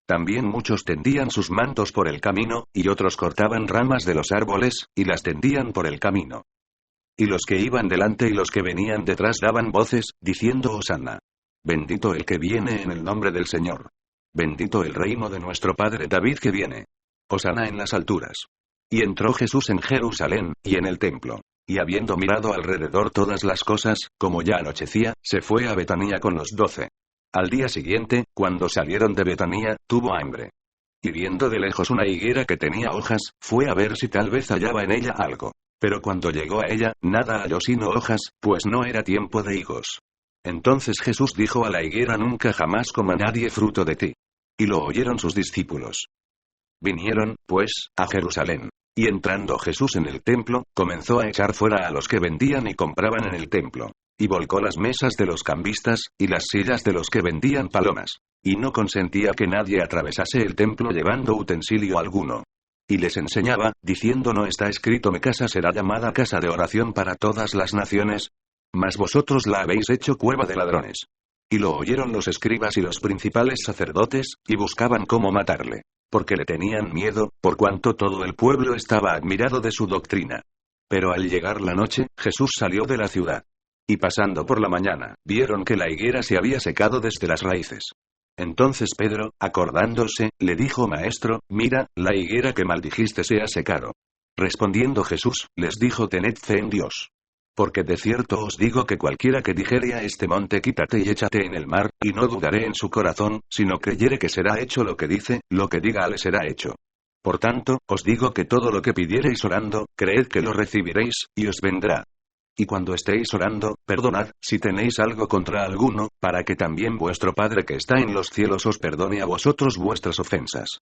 También muchos tendían sus mantos por el camino, y otros cortaban ramas de los árboles, y las tendían por el camino. Y los que iban delante y los que venían detrás daban voces, diciendo Hosanna. Bendito el que viene en el nombre del Señor. Bendito el reino de nuestro Padre David que viene. Hosanna en las alturas. Y entró Jesús en Jerusalén, y en el templo. Y habiendo mirado alrededor todas las cosas, como ya anochecía, se fue a Betanía con los 12. Al día siguiente, cuando salieron de Betanía, tuvo hambre. Y viendo de lejos una higuera que tenía hojas, fue a ver si tal vez hallaba en ella algo. Pero cuando llegó a ella, nada halló sino hojas, pues no era tiempo de higos. Entonces Jesús dijo a la higuera: nunca jamás coma nadie fruto de ti. Y lo oyeron sus discípulos. Vinieron, pues, a Jerusalén. Y entrando Jesús en el templo, comenzó a echar fuera a los que vendían y compraban en el templo. Y volcó las mesas de los cambistas, y las sillas de los que vendían palomas. Y no consentía que nadie atravesase el templo llevando utensilio alguno. Y les enseñaba, diciendo: no está escrito: mi casa será llamada casa de oración para todas las naciones. Mas vosotros la habéis hecho cueva de ladrones. Y lo oyeron los escribas y los principales sacerdotes, y buscaban cómo matarle. Porque le tenían miedo, por cuanto todo el pueblo estaba admirado de su doctrina. Pero al llegar la noche, Jesús salió de la ciudad. Y pasando por la mañana, vieron que la higuera se había secado desde las raíces. Entonces Pedro, acordándose, le dijo: Maestro, mira, la higuera que maldijiste se ha secado. Respondiendo Jesús, les dijo: tened fe en Dios. Porque de cierto os digo que cualquiera que dijere a este monte: quítate y échate en el mar, y no dudaré en su corazón, sino creyere que será hecho lo que dice, lo que diga le será hecho. Por tanto, os digo que todo lo que pidiereis orando, creed que lo recibiréis, y os vendrá. Y cuando estéis orando, perdonad, si tenéis algo contra alguno, para que también vuestro Padre que está en los cielos os perdone a vosotros vuestras ofensas.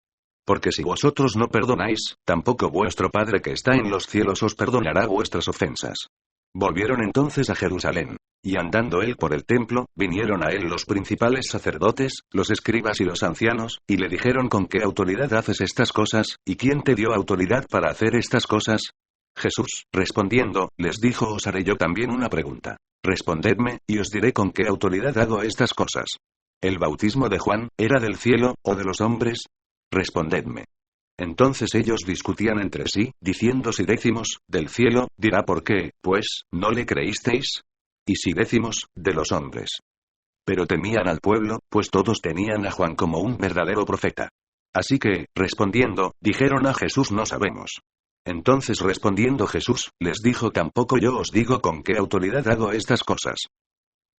Porque si vosotros no perdonáis, tampoco vuestro Padre que está en los cielos os perdonará vuestras ofensas. Volvieron entonces a Jerusalén. Y andando él por el templo, vinieron a él los principales sacerdotes, los escribas y los ancianos, y le dijeron: ¿con qué autoridad haces estas cosas, y quién te dio autoridad para hacer estas cosas? Jesús, respondiendo, les dijo: os haré yo también una pregunta. Respondedme, y os diré con qué autoridad hago estas cosas. ¿El bautismo de Juan, era del cielo, o de los hombres? Respondedme. Entonces ellos discutían entre sí, diciendo: si decimos, del cielo, dirá: ¿por qué, pues, no le creísteis? Y si decimos, de los hombres. Pero temían al pueblo, pues todos tenían a Juan como un verdadero profeta. Así que, respondiendo, dijeron a Jesús: no sabemos. Entonces respondiendo Jesús, les dijo: tampoco yo os digo con qué autoridad hago estas cosas.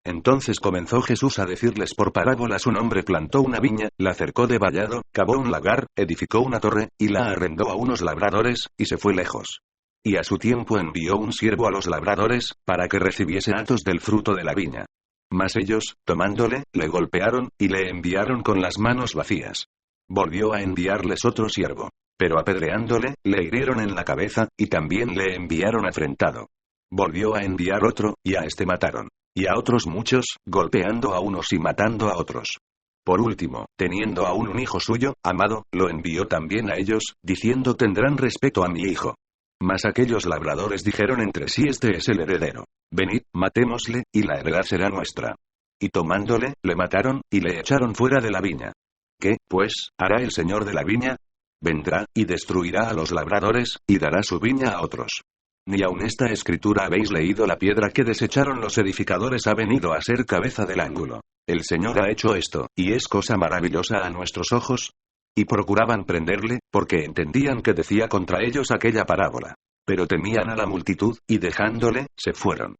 Entonces comenzó Jesús a decirles por parábolas: un hombre plantó una viña, la cercó de vallado, cavó un lagar, edificó una torre, y la arrendó a unos labradores, y se fue lejos. Y a su tiempo envió un siervo a los labradores, para que recibiese hatos del fruto de la viña. Mas ellos, tomándole, le golpearon, y le enviaron con las manos vacías. Volvió a enviarles otro siervo. Pero apedreándole, le hirieron en la cabeza, y también le enviaron afrentado. Volvió a enviar otro, y a este mataron. Y a otros muchos, golpeando a unos y matando a otros. Por último, teniendo aún un hijo suyo, amado, lo envió también a ellos, diciendo: tendrán respeto a mi hijo. Mas aquellos labradores dijeron entre sí: este es el heredero. Venid, matémosle, y la heredad será nuestra. Y tomándole, le mataron, y le echaron fuera de la viña. ¿Qué, pues, hará el señor de la viña? Vendrá, y destruirá a los labradores, y dará su viña a otros. Ni aun esta escritura habéis leído: la piedra que desecharon los edificadores ha venido a ser cabeza del ángulo. El Señor ha hecho esto, y es cosa maravillosa a nuestros ojos. Y procuraban prenderle, porque entendían que decía contra ellos aquella parábola. Pero temían a la multitud, y dejándole, se fueron.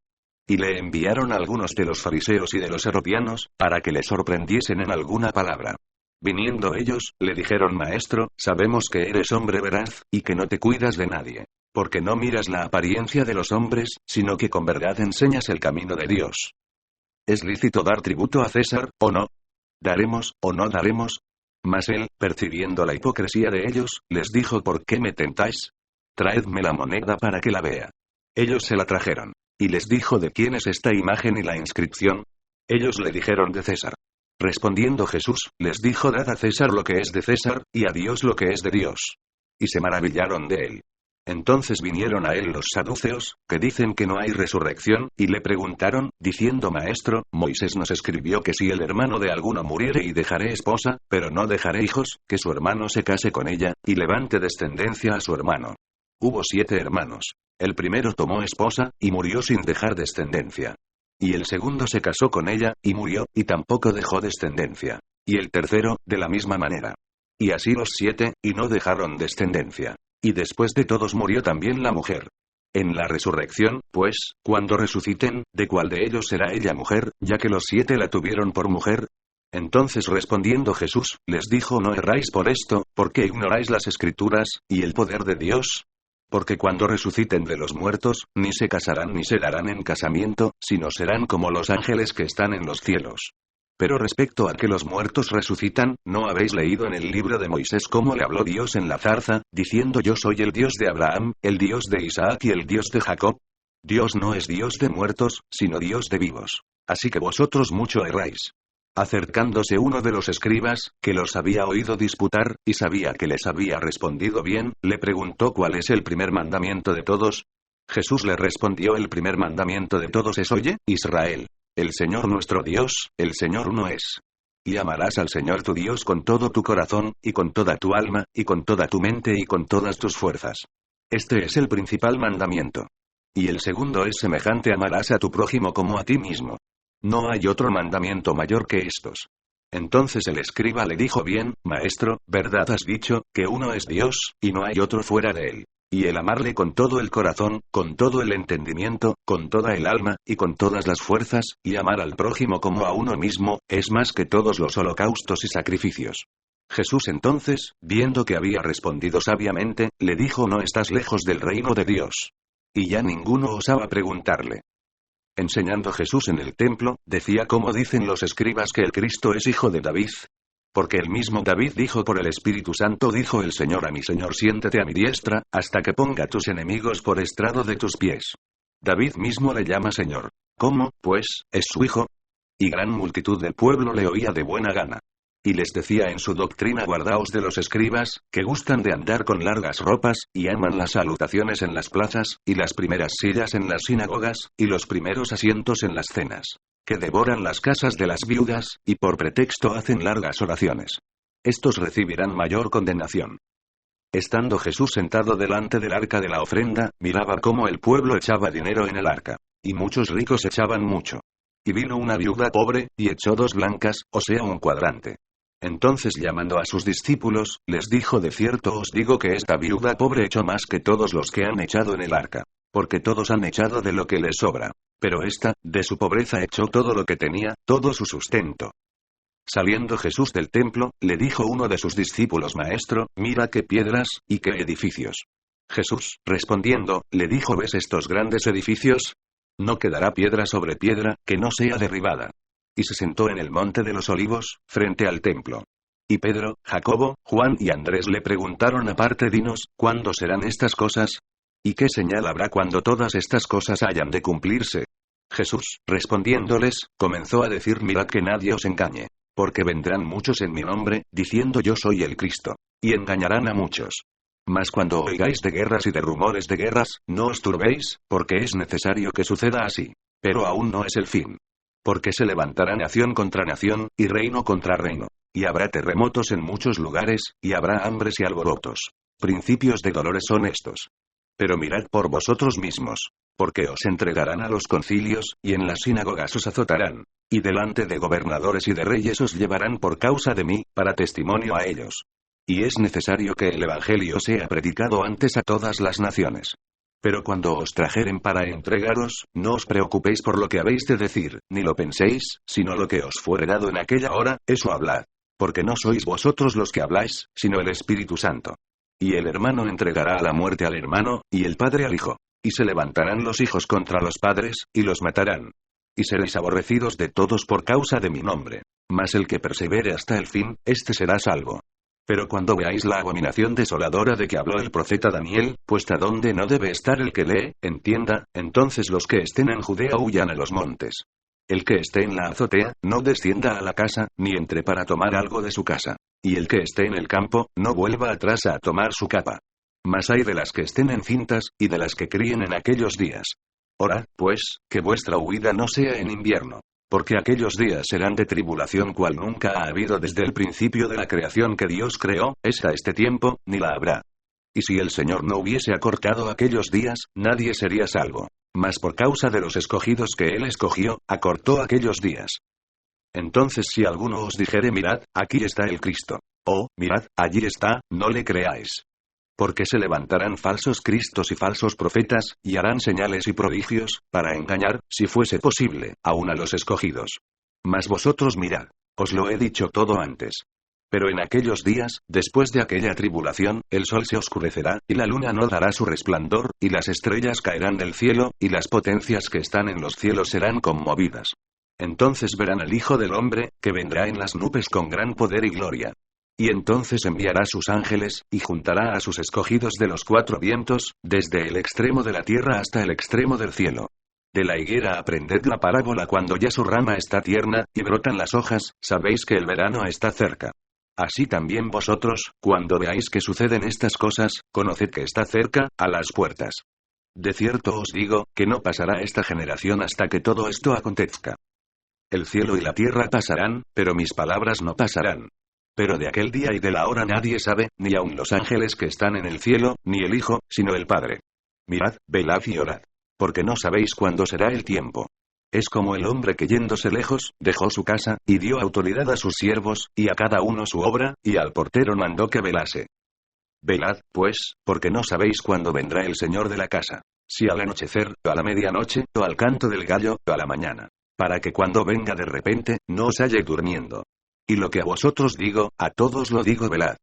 Y le enviaron algunos de los fariseos y de los herodianos, para que le sorprendiesen en alguna palabra. Viniendo ellos, le dijeron: Maestro, sabemos que eres hombre veraz, y que no te cuidas de nadie. Porque no miras la apariencia de los hombres, sino que con verdad enseñas el camino de Dios. ¿Es lícito dar tributo a César, o no? ¿Daremos, o no daremos? Mas él, percibiendo la hipocresía de ellos, les dijo: ¿por qué me tentáis? Traedme la moneda para que la vea. Ellos se la trajeron. Y les dijo: ¿de quién es esta imagen y la inscripción? Ellos le dijeron: de César. Respondiendo Jesús, les dijo: dad a César lo que es de César, y a Dios lo que es de Dios. Y se maravillaron de él. Entonces vinieron a él los saduceos, que dicen que no hay resurrección, y le preguntaron, diciendo: Maestro, Moisés nos escribió que si el hermano de alguno muriere y dejare esposa, pero no dejare hijos, que su hermano se case con ella, y levante descendencia a su hermano. Hubo 7 hermanos. El primero tomó esposa, y murió sin dejar descendencia. Y el segundo se casó con ella, y murió, y tampoco dejó descendencia. Y el tercero, de la misma manera. Y así los 7, y no dejaron descendencia. Y después de todos murió también la mujer. En la resurrección, pues, cuando resuciten, ¿de cuál de ellos será ella mujer, ya que los 7 la tuvieron por mujer? Entonces respondiendo Jesús, les dijo: No erráis por esto, porque ignoráis las Escrituras, y el poder de Dios. Porque cuando resuciten de los muertos, ni se casarán ni se darán en casamiento, sino serán como los ángeles que están en los cielos. Pero respecto a que los muertos resucitan, ¿no habéis leído en el libro de Moisés cómo le habló Dios en la zarza, diciendo: Yo soy el Dios de Abraham, el Dios de Isaac y el Dios de Jacob? Dios no es Dios de muertos, sino Dios de vivos. Así que vosotros mucho erráis. Acercándose uno de los escribas, que los había oído disputar, y sabía que les había respondido bien, le preguntó: ¿Cuál es el primer mandamiento de todos? Jesús le respondió: El primer mandamiento de todos es: Oye, Israel. El Señor nuestro Dios, el Señor uno es. Y amarás al Señor tu Dios con todo tu corazón, y con toda tu alma, y con toda tu mente y con todas tus fuerzas. Este es el principal mandamiento. Y el segundo es semejante: amarás a tu prójimo como a ti mismo. No hay otro mandamiento mayor que estos. Entonces el escriba le dijo: Bien, maestro, verdad has dicho, que uno es Dios, y no hay otro fuera de él. Y el amarle con todo el corazón, con todo el entendimiento, con toda el alma, y con todas las fuerzas, y amar al prójimo como a uno mismo, es más que todos los holocaustos y sacrificios. Jesús entonces, viendo que había respondido sabiamente, le dijo: No estás lejos del reino de Dios. Y ya ninguno osaba preguntarle. Enseñando Jesús en el templo, decía: ¿Cómo dicen los escribas que el Cristo es hijo de David? Porque el mismo David dijo por el Espíritu Santo: Dijo el Señor a mi Señor: Siéntate a mi diestra, hasta que ponga tus enemigos por estrado de tus pies. David mismo le llama Señor. ¿Cómo, pues, es su hijo? Y gran multitud del pueblo le oía de buena gana. Y les decía en su doctrina: Guardaos de los escribas, que gustan de andar con largas ropas, y aman las salutaciones en las plazas, y las primeras sillas en las sinagogas, y los primeros asientos en las cenas. Que devoran las casas de las viudas, y por pretexto hacen largas oraciones. Estos recibirán mayor condenación. Estando Jesús sentado delante del arca de la ofrenda, miraba cómo el pueblo echaba dinero en el arca. Y muchos ricos echaban mucho. Y vino una viuda pobre, y echó 2 blancas, o sea, un cuadrante. Entonces llamando a sus discípulos, les dijo: De cierto os digo que esta viuda pobre echó más que todos los que han echado en el arca. Porque todos han echado de lo que les sobra. Pero esta, de su pobreza echó todo lo que tenía, todo su sustento. Saliendo Jesús del templo, le dijo uno de sus discípulos: Maestro, mira qué piedras, y qué edificios. Jesús, respondiendo, le dijo: ¿Ves estos grandes edificios? No quedará piedra sobre piedra, que no sea derribada. Y se sentó en el monte de los olivos, frente al templo. Y Pedro, Jacobo, Juan y Andrés le preguntaron aparte: Dinos, ¿cuándo serán estas cosas? ¿Y qué señal habrá cuando todas estas cosas hayan de cumplirse? Jesús, respondiéndoles, comenzó a decir: Mirad que nadie os engañe. Porque vendrán muchos en mi nombre, diciendo: Yo soy el Cristo. Y engañarán a muchos. Mas cuando oigáis de guerras y de rumores de guerras, no os turbéis, porque es necesario que suceda así. Pero aún no es el fin. Porque se levantará nación contra nación, y reino contra reino. Y habrá terremotos en muchos lugares, y habrá hambres y alborotos. Principios de dolores son estos. Pero mirad por vosotros mismos. Porque os entregarán a los concilios, y en las sinagogas os azotarán. Y delante de gobernadores y de reyes os llevarán por causa de mí, para testimonio a ellos. Y es necesario que el Evangelio sea predicado antes a todas las naciones. Pero cuando os trajeren para entregaros, no os preocupéis por lo que habéis de decir, ni lo penséis, sino lo que os fuere dado en aquella hora, eso hablad. Porque no sois vosotros los que habláis, sino el Espíritu Santo. Y el hermano entregará a la muerte al hermano, y el padre al hijo. Y se levantarán los hijos contra los padres, y los matarán. Y seréis aborrecidos de todos por causa de mi nombre. Mas el que persevere hasta el fin, éste será salvo. Pero cuando veáis la abominación desoladora de que habló el profeta Daniel, puesta donde no debe estar el que lee, entienda, entonces los que estén en Judea huyan a los montes. El que esté en la azotea, no descienda a la casa, ni entre para tomar algo de su casa. Y el que esté en el campo, no vuelva atrás a tomar su capa. Mas hay de las que estén encintas, y de las que críen en aquellos días. Orad, pues, que vuestra huida no sea en invierno. Porque aquellos días serán de tribulación cual nunca ha habido desde el principio de la creación que Dios creó, es a este tiempo, ni la habrá. Y si el Señor no hubiese acortado aquellos días, nadie sería salvo. Mas por causa de los escogidos que Él escogió, acortó aquellos días. Entonces si alguno os dijere mirad, aquí está el Cristo. O, mirad, allí está, no le creáis. Porque se levantarán falsos cristos y falsos profetas, y harán señales y prodigios, para engañar, si fuese posible, aun a los escogidos. Mas vosotros mirad. Os lo he dicho todo antes. Pero en aquellos días, después de aquella tribulación, el sol se oscurecerá, y la luna no dará su resplandor, y las estrellas caerán del cielo, y las potencias que están en los cielos serán conmovidas. Entonces verán al Hijo del Hombre, que vendrá en las nubes con gran poder y gloria. Y entonces enviará sus ángeles, y juntará a sus escogidos de los cuatro vientos, desde el extremo de la tierra hasta el extremo del cielo. De la higuera aprended la parábola cuando ya su rama está tierna, y brotan las hojas, sabéis que el verano está cerca. Así también vosotros, cuando veáis que suceden estas cosas, conoced que está cerca, a las puertas. De cierto os digo, que no pasará esta generación hasta que todo esto acontezca. El cielo y la tierra pasarán, pero mis palabras no pasarán. Pero de aquel día y de la hora nadie sabe, ni aun los ángeles que están en el cielo, ni el Hijo, sino el Padre. Mirad, velad y orad. Porque no sabéis cuándo será el tiempo. Es como el hombre que yéndose lejos, dejó su casa, y dio autoridad a sus siervos, y a cada uno su obra, y al portero mandó que velase. Velad, pues, porque no sabéis cuándo vendrá el Señor de la casa. Si al anochecer, o a la medianoche, o al canto del gallo, o a la mañana. Para que cuando venga de repente, no os halle durmiendo. Y lo que a vosotros digo, a todos lo digo velad.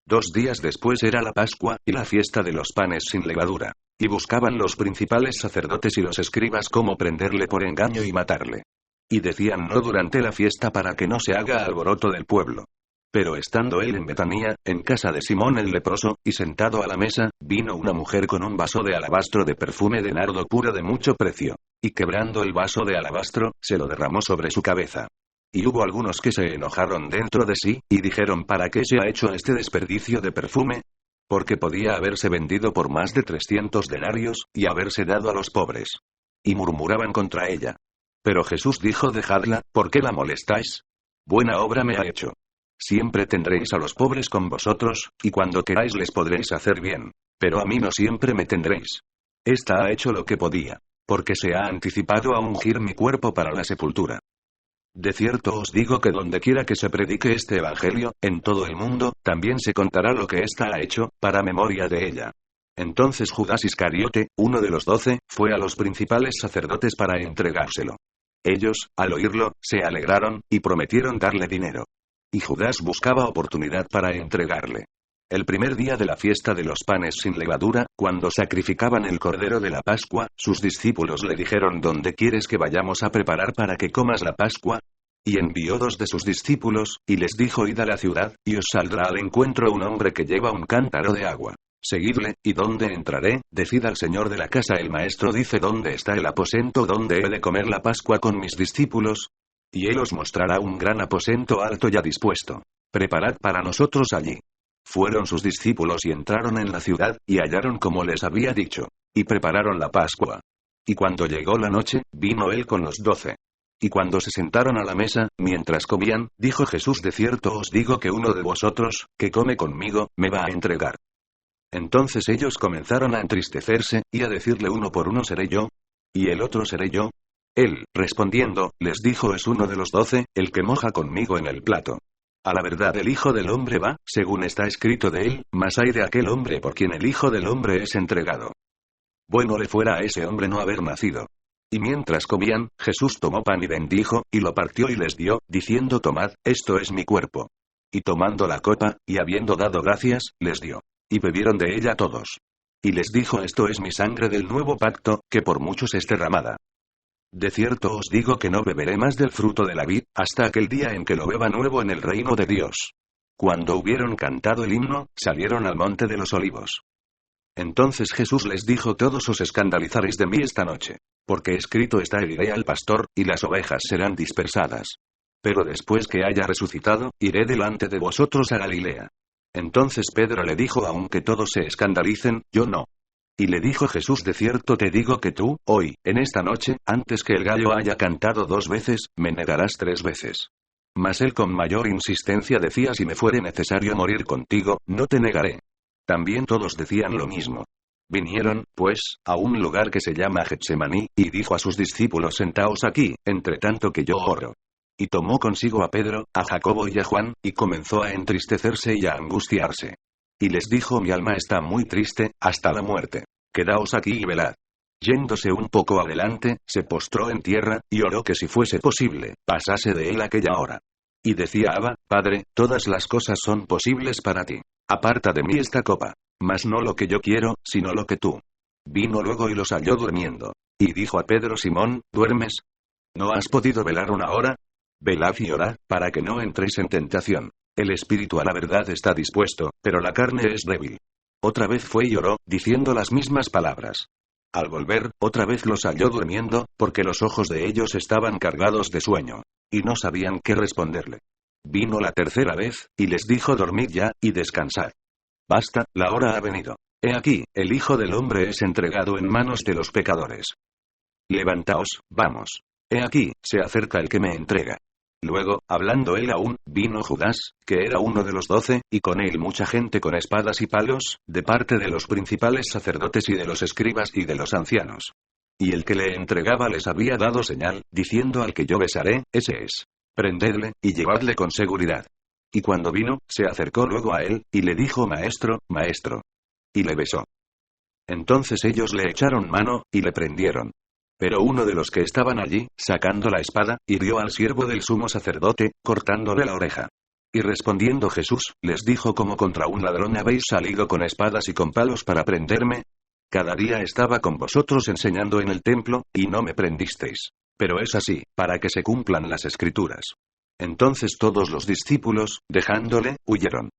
2 días después era la Pascua, y la fiesta de los panes sin levadura. Y buscaban los principales sacerdotes y los escribas cómo prenderle por engaño y matarle. Y decían no durante la fiesta para que no se haga alboroto del pueblo. Pero estando él en Betanía, en casa de Simón el leproso, y sentado a la mesa, vino una mujer con un vaso de alabastro de perfume de nardo puro de mucho precio. Y quebrando el vaso de alabastro, se lo derramó sobre su cabeza. Y hubo algunos que se enojaron dentro de sí, y dijeron ¿para qué se ha hecho este desperdicio de perfume? Porque podía haberse vendido por más de 300 denarios, y haberse dado a los pobres. Y murmuraban contra ella. Pero Jesús dijo dejadla, ¿por qué la molestáis? Buena obra me ha hecho. Siempre tendréis a los pobres con vosotros, y cuando queráis les podréis hacer bien. Pero a mí no siempre me tendréis. Esta ha hecho lo que podía. Porque se ha anticipado a ungir mi cuerpo para la sepultura. De cierto os digo que donde quiera que se predique este evangelio, en todo el mundo, también se contará lo que ésta ha hecho, para memoria de ella. Entonces Judas Iscariote, uno de los 12, fue a los principales sacerdotes para entregárselo. Ellos, al oírlo, se alegraron, y prometieron darle dinero. Y Judas buscaba oportunidad para entregarle. El primer día de la fiesta de los panes sin levadura, cuando sacrificaban el cordero de la Pascua, sus discípulos le dijeron ¿dónde quieres que vayamos a preparar para que comas la Pascua? Y envió 2 de sus discípulos, y les dijo id a la ciudad, y os saldrá al encuentro un hombre que lleva un cántaro de agua. Seguidle, ¿y dónde entraré? Decid al señor de la casa el maestro dice ¿dónde está el aposento donde he de comer la Pascua con mis discípulos? Y él os mostrará un gran aposento alto ya dispuesto. Preparad para nosotros allí. Fueron sus discípulos y entraron en la ciudad, y hallaron como les había dicho. Y prepararon la Pascua. Y cuando llegó la noche, vino él con los 12. Y cuando se sentaron a la mesa, mientras comían, dijo Jesús de cierto os digo que uno de vosotros, que come conmigo, me va a entregar. Entonces ellos comenzaron a entristecerse, y a decirle uno por uno seré yo, y el otro seré yo. Él, respondiendo, les dijo es uno de los 12, el que moja conmigo en el plato. A la verdad el Hijo del Hombre va, según está escrito de él, mas hay de aquel hombre por quien el Hijo del Hombre es entregado. Bueno le fuera a ese hombre no haber nacido. Y mientras comían, Jesús tomó pan y bendijo, y lo partió y les dio, diciendo tomad, esto es mi cuerpo. Y tomando la copa, y habiendo dado gracias, les dio. Y bebieron de ella todos. Y les dijo esto es mi sangre del nuevo pacto, que por muchos es derramada. De cierto os digo que no beberé más del fruto de la vid, hasta aquel día en que lo beba nuevo en el reino de Dios. Cuando hubieron cantado el himno, salieron al monte de los olivos. Entonces Jesús les dijo todos os escandalizaréis de mí esta noche. Porque escrito está heriré al pastor, y las ovejas serán dispersadas. Pero después que haya resucitado, iré delante de vosotros a Galilea. Entonces Pedro le dijo: aunque todos se escandalicen, yo no. Y le dijo Jesús: de cierto te digo que tú, hoy, en esta noche, antes que el gallo haya cantado 2 veces, me negarás 3 veces. Mas él con mayor insistencia decía: si me fuere necesario morir contigo, no te negaré. También todos decían lo mismo. Vinieron, pues, a un lugar que se llama Getsemaní, y dijo a sus discípulos: sentaos aquí, entre tanto que yo oro. Y tomó consigo a Pedro, a Jacobo y a Juan, y comenzó a entristecerse y a angustiarse. Y les dijo: mi alma está muy triste, hasta la muerte. Quedaos aquí y velad. Yéndose un poco adelante, se postró en tierra, y oró que si fuese posible, pasase de él aquella hora. Y decía: Abba, Padre, todas las cosas son posibles para ti. Aparta de mí esta copa. Mas no lo que yo quiero, sino lo que tú. Vino luego y los halló durmiendo. Y dijo a Pedro: Simón, ¿duermes? ¿No has podido velar 1 hora? Velad y orad, para que no entréis en tentación. El espíritu a la verdad está dispuesto, pero la carne es débil. Otra vez fue y oró, diciendo las mismas palabras. Al volver, otra vez los halló durmiendo, porque los ojos de ellos estaban cargados de sueño. Y no sabían qué responderle. Vino la tercera vez, y les dijo: dormid ya, y descansad. Basta, la hora ha venido. He aquí, el Hijo del Hombre es entregado en manos de los pecadores. Levantaos, vamos. He aquí, se acerca el que me entrega. Luego, hablando él aún, vino Judas, que era uno de los 12, y con él mucha gente con espadas y palos, de parte de los principales sacerdotes y de los escribas y de los ancianos. Y el que le entregaba les había dado señal, diciendo: al que yo besaré, ese es. Prendedle, y llevadle con seguridad. Y cuando vino, se acercó luego a él, y le dijo: Maestro, Maestro. Y le besó. Entonces ellos le echaron mano, y le prendieron. Pero uno de los que estaban allí, sacando la espada, hirió al siervo del sumo sacerdote, cortándole la oreja. Y respondiendo Jesús, les dijo: como contra un ladrón habéis salido con espadas y con palos para prenderme. Cada día estaba con vosotros enseñando en el templo, y no me prendisteis. Pero es así, para que se cumplan las Escrituras. Entonces todos los discípulos, dejándole, huyeron.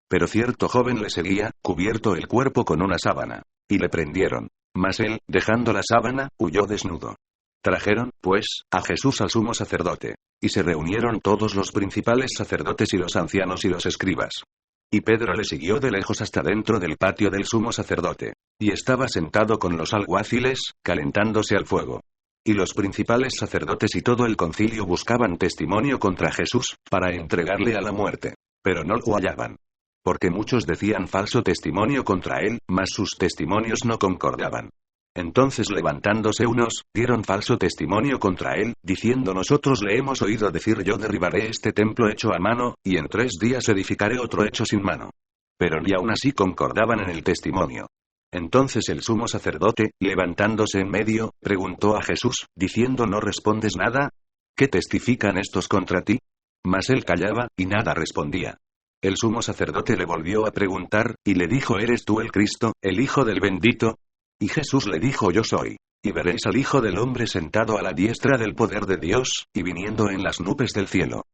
Pero cierto joven le seguía, cubierto el cuerpo con una sábana. Y le prendieron. Mas él, dejando la sábana, huyó desnudo. Trajeron, pues, a Jesús al sumo sacerdote. Y se reunieron todos los principales sacerdotes y los ancianos y los escribas. Y Pedro le siguió de lejos hasta dentro del patio del sumo sacerdote. Y estaba sentado con los alguaciles, calentándose al fuego. Y los principales sacerdotes y todo el concilio buscaban testimonio contra Jesús, para entregarle a la muerte. Pero no lo hallaban. Porque muchos decían falso testimonio contra él, mas sus testimonios no concordaban. Entonces levantándose unos, dieron falso testimonio contra él, diciendo: nosotros le hemos oído decir: yo derribaré este templo hecho a mano, y en 3 días edificaré otro hecho sin mano. Pero ni aun así concordaban en el testimonio. Entonces el sumo sacerdote, levantándose en medio, preguntó a Jesús, diciendo: ¿no respondes nada? ¿Qué testifican estos contra ti? Mas él callaba, y nada respondía. El sumo sacerdote le volvió a preguntar, y le dijo: ¿eres tú el Cristo, el Hijo del Bendito? Y Jesús le dijo: yo soy. Y veréis al Hijo del Hombre sentado a la diestra del poder de Dios, y viniendo en las nubes del cielo.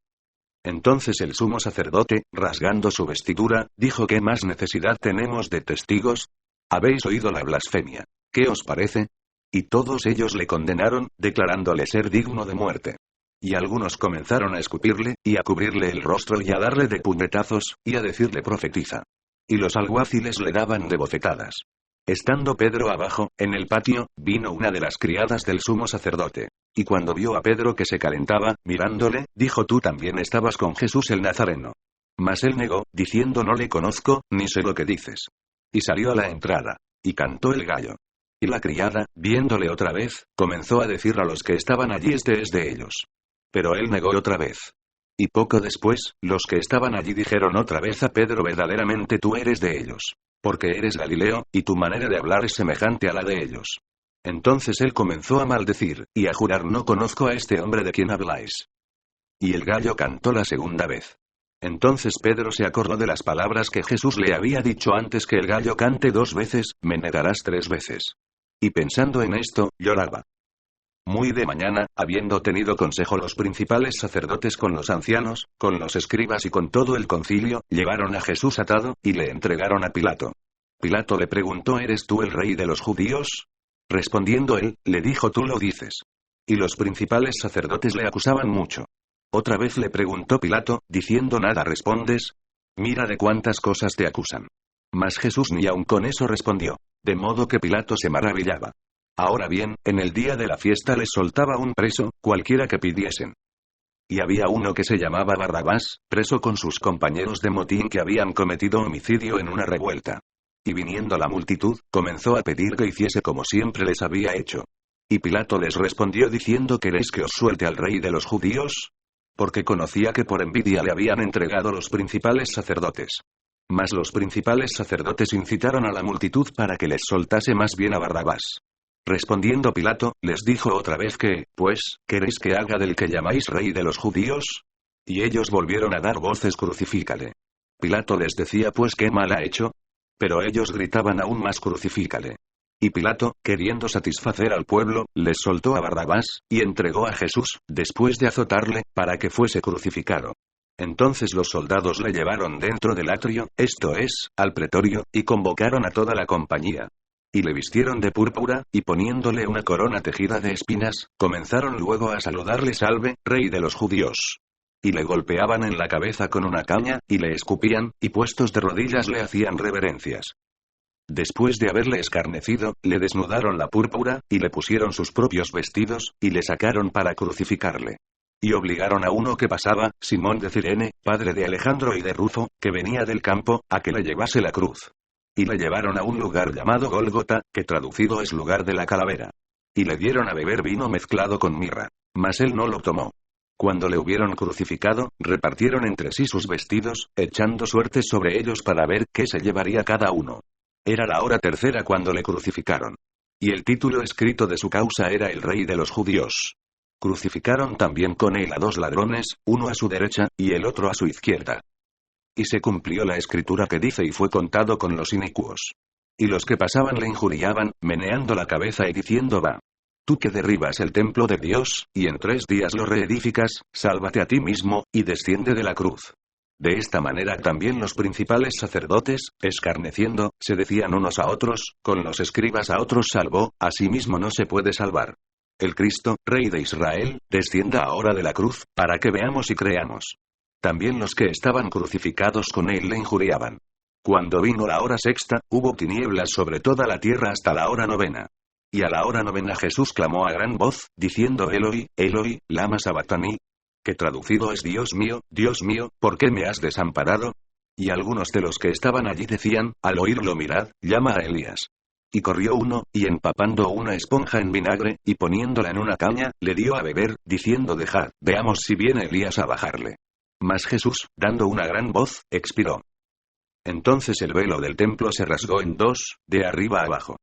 Entonces el sumo sacerdote, rasgando su vestidura, dijo: ¿qué más necesidad tenemos de testigos? Habéis oído la blasfemia. ¿Qué os parece? Y todos ellos le condenaron, declarándole ser digno de muerte. Y algunos comenzaron a escupirle, y a cubrirle el rostro y a darle de puñetazos, y a decirle: profetiza. Y los alguaciles le daban de bofetadas. Estando Pedro abajo, en el patio, vino una de las criadas del sumo sacerdote. Y cuando vio a Pedro que se calentaba, mirándole, dijo: tú también estabas con Jesús el Nazareno. Mas él negó, diciendo: no le conozco, ni sé lo que dices. Y salió a la entrada. Y cantó el gallo. Y la criada, viéndole otra vez, comenzó a decir a los que estaban allí: este es de ellos. Pero él negó otra vez. Y poco después, los que estaban allí dijeron otra vez a Pedro: verdaderamente tú eres de ellos. Porque eres Galileo, y tu manera de hablar es semejante a la de ellos. Entonces él comenzó a maldecir, y a jurar: no conozco a este hombre de quien habláis. Y el gallo cantó la segunda vez. Entonces Pedro se acordó de las palabras que Jesús le había dicho: antes que el gallo cante 2 veces, me negarás 3 veces. Y pensando en esto, lloraba. Muy de mañana, habiendo tenido consejo los principales sacerdotes con los ancianos, con los escribas y con todo el concilio, llevaron a Jesús atado, y le entregaron a Pilato. Pilato le preguntó: ¿eres tú el rey de los judíos? Respondiendo él, le dijo: tú lo dices. Y los principales sacerdotes le acusaban mucho. Otra vez le preguntó Pilato, diciendo: ¿nada respondes? Mira de cuántas cosas te acusan. Mas Jesús ni aun con eso respondió. De modo que Pilato se maravillaba. Ahora bien, en el día de la fiesta les soltaba un preso, cualquiera que pidiesen. Y había uno que se llamaba Barrabás, preso con sus compañeros de motín que habían cometido homicidio en una revuelta. Y viniendo la multitud, comenzó a pedir que hiciese como siempre les había hecho. Y Pilato les respondió diciendo: ¿Queréis que os suelte al rey de los judíos? Porque conocía que por envidia le habían entregado los principales sacerdotes. Mas los principales sacerdotes incitaron a la multitud para que les soltase más bien a Barrabás. Respondiendo Pilato, les dijo otra vez que, pues, ¿queréis que haga del que llamáis rey de los judíos? Y ellos volvieron a dar voces: crucifícale. Pilato les decía: pues ¿qué mal ha hecho? Pero ellos gritaban aún más: crucifícale. Y Pilato, queriendo satisfacer al pueblo, les soltó a Barrabás, y entregó a Jesús, después de azotarle, para que fuese crucificado. Entonces los soldados le llevaron dentro del atrio, esto es, al pretorio, y convocaron a toda la compañía. Y le vistieron de púrpura, y poniéndole una corona tejida de espinas, comenzaron luego a saludarle: salve, rey de los judíos. Y le golpeaban en la cabeza con una caña, y le escupían, y puestos de rodillas le hacían reverencias. Después de haberle escarnecido, le desnudaron la púrpura, y le pusieron sus propios vestidos, y le sacaron para crucificarle. Y obligaron a uno que pasaba, Simón de Cirene, padre de Alejandro y de Rufo, que venía del campo, a que le llevase la cruz. Y le llevaron a un lugar llamado Gólgota, que traducido es lugar de la calavera. Y le dieron a beber vino mezclado con mirra. Mas él no lo tomó. Cuando le hubieron crucificado, repartieron entre sí sus vestidos, echando suertes sobre ellos para ver qué se llevaría cada uno. Era la hora tercera cuando le crucificaron. Y el título escrito de su causa era: el rey de los judíos. Crucificaron también con él a 2 ladrones, uno a su derecha, y el otro a su izquierda. Y se cumplió la escritura que dice: y fue contado con los inicuos. Y los que pasaban le injuriaban, meneando la cabeza y diciendo: va. Tú que derribas el templo de Dios, y en 3 días lo reedificas, sálvate a ti mismo, y desciende de la cruz. De esta manera también los principales sacerdotes, escarneciendo, se decían unos a otros: con los escribas a otros salvó, a sí mismo no se puede salvar. El Cristo, Rey de Israel, descienda ahora de la cruz, para que veamos y creamos. También los que estaban crucificados con él le injuriaban. Cuando vino la hora sexta, hubo tinieblas sobre toda la tierra hasta la hora 9. Y a la hora 9 Jesús clamó a gran voz, diciendo: Eloi, Eloi, lama sabactani, que traducido es: Dios mío, ¿por qué me has desamparado? Y algunos de los que estaban allí decían: al oírlo, mirad, llama a Elías. Y corrió uno, y empapando una esponja en vinagre, y poniéndola en una caña, le dio a beber, diciendo: dejad, veamos si viene Elías a bajarle. Mas Jesús, dando una gran voz, expiró. Entonces el velo del templo se rasgó en 2, de arriba abajo.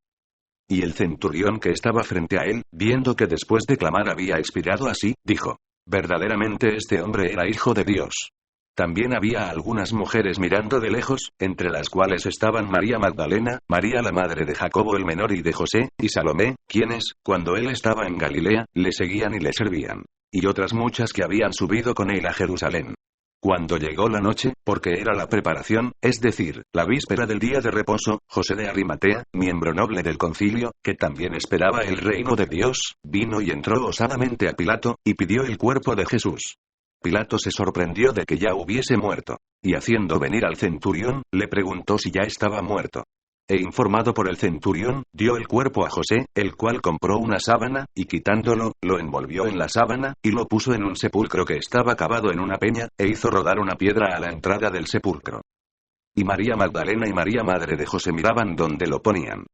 Y el centurión que estaba frente a él, viendo que después de clamar había expirado así, dijo: verdaderamente este hombre era hijo de Dios. También había algunas mujeres mirando de lejos, entre las cuales estaban María Magdalena, María la madre de Jacobo el menor y de José, y Salomé, quienes, cuando él estaba en Galilea, le seguían y le servían. Y otras muchas que habían subido con él a Jerusalén. Cuando llegó la noche, porque era la preparación, es decir, la víspera del día de reposo, José de Arimatea, miembro noble del concilio, que también esperaba el reino de Dios, vino y entró osadamente a Pilato, y pidió el cuerpo de Jesús. Pilato se sorprendió de que ya hubiese muerto, y haciendo venir al centurión, le preguntó si ya estaba muerto. E informado por el centurión, dio el cuerpo a José, el cual compró una sábana, y quitándolo, lo envolvió en la sábana, y lo puso en un sepulcro que estaba cavado en una peña, e hizo rodar una piedra a la entrada del sepulcro. Y María Magdalena y María madre de José miraban donde lo ponían.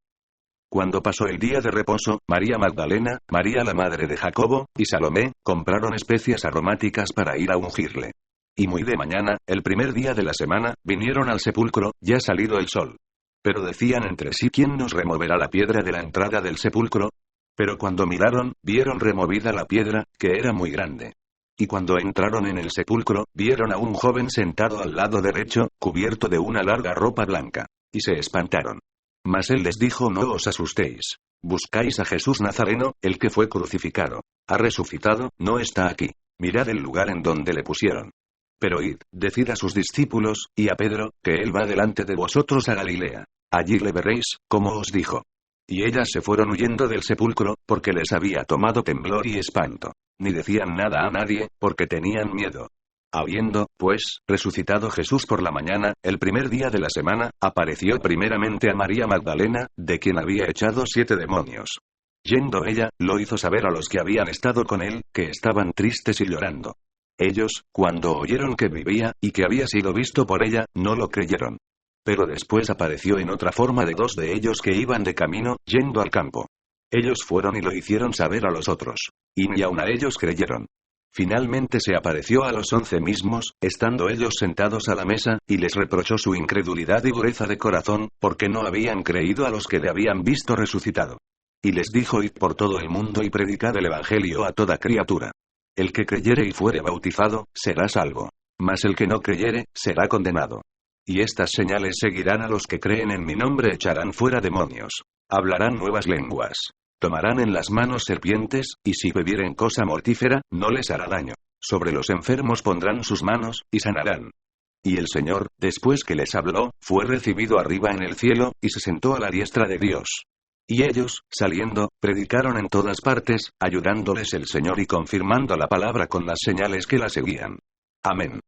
Cuando pasó el día de reposo, María Magdalena, María la madre de Jacobo, y Salomé, compraron especias aromáticas para ir a ungirle. Y muy de mañana, el primer día de la semana, vinieron al sepulcro, ya salido el sol. Pero decían entre sí: ¿quién nos removerá la piedra de la entrada del sepulcro? Pero cuando miraron, vieron removida la piedra, que era muy grande. Y cuando entraron en el sepulcro, vieron a un joven sentado al lado derecho, cubierto de una larga ropa blanca. Y se espantaron. Mas él les dijo: no os asustéis. Buscáis a Jesús Nazareno, el que fue crucificado. Ha resucitado, no está aquí. Mirad el lugar en donde le pusieron. Pero id, decid a sus discípulos, y a Pedro, que él va delante de vosotros a Galilea. Allí le veréis, como os dijo. Y ellas se fueron huyendo del sepulcro, porque les había tomado temblor y espanto. Ni decían nada a nadie, porque tenían miedo. Habiendo, pues, resucitado Jesús por la mañana, el primer día de la semana, apareció primeramente a María Magdalena, de quien había echado 7 demonios. Yendo ella, lo hizo saber a los que habían estado con él, que estaban tristes y llorando. Ellos, cuando oyeron que vivía, y que había sido visto por ella, no lo creyeron. Pero después apareció en otra forma de 2 de ellos que iban de camino, yendo al campo. Ellos fueron y lo hicieron saber a los otros. Y ni aun a ellos creyeron. Finalmente se apareció a los 11 mismos, estando ellos sentados a la mesa, y les reprochó su incredulidad y dureza de corazón, porque no habían creído a los que le habían visto resucitado. Y les dijo: id por todo el mundo y predicad el evangelio a toda criatura. El que creyere y fuere bautizado, será salvo. Mas el que no creyere, será condenado. Y estas señales seguirán a los que creen en mi nombre: echarán fuera demonios. Hablarán nuevas lenguas. Tomarán en las manos serpientes, y si bebieren cosa mortífera, no les hará daño. Sobre los enfermos pondrán sus manos, y sanarán. Y el Señor, después que les habló, fue recibido arriba en el cielo, y se sentó a la diestra de Dios. Y ellos, saliendo, predicaron en todas partes, ayudándoles el Señor y confirmando la palabra con las señales que la seguían. Amén.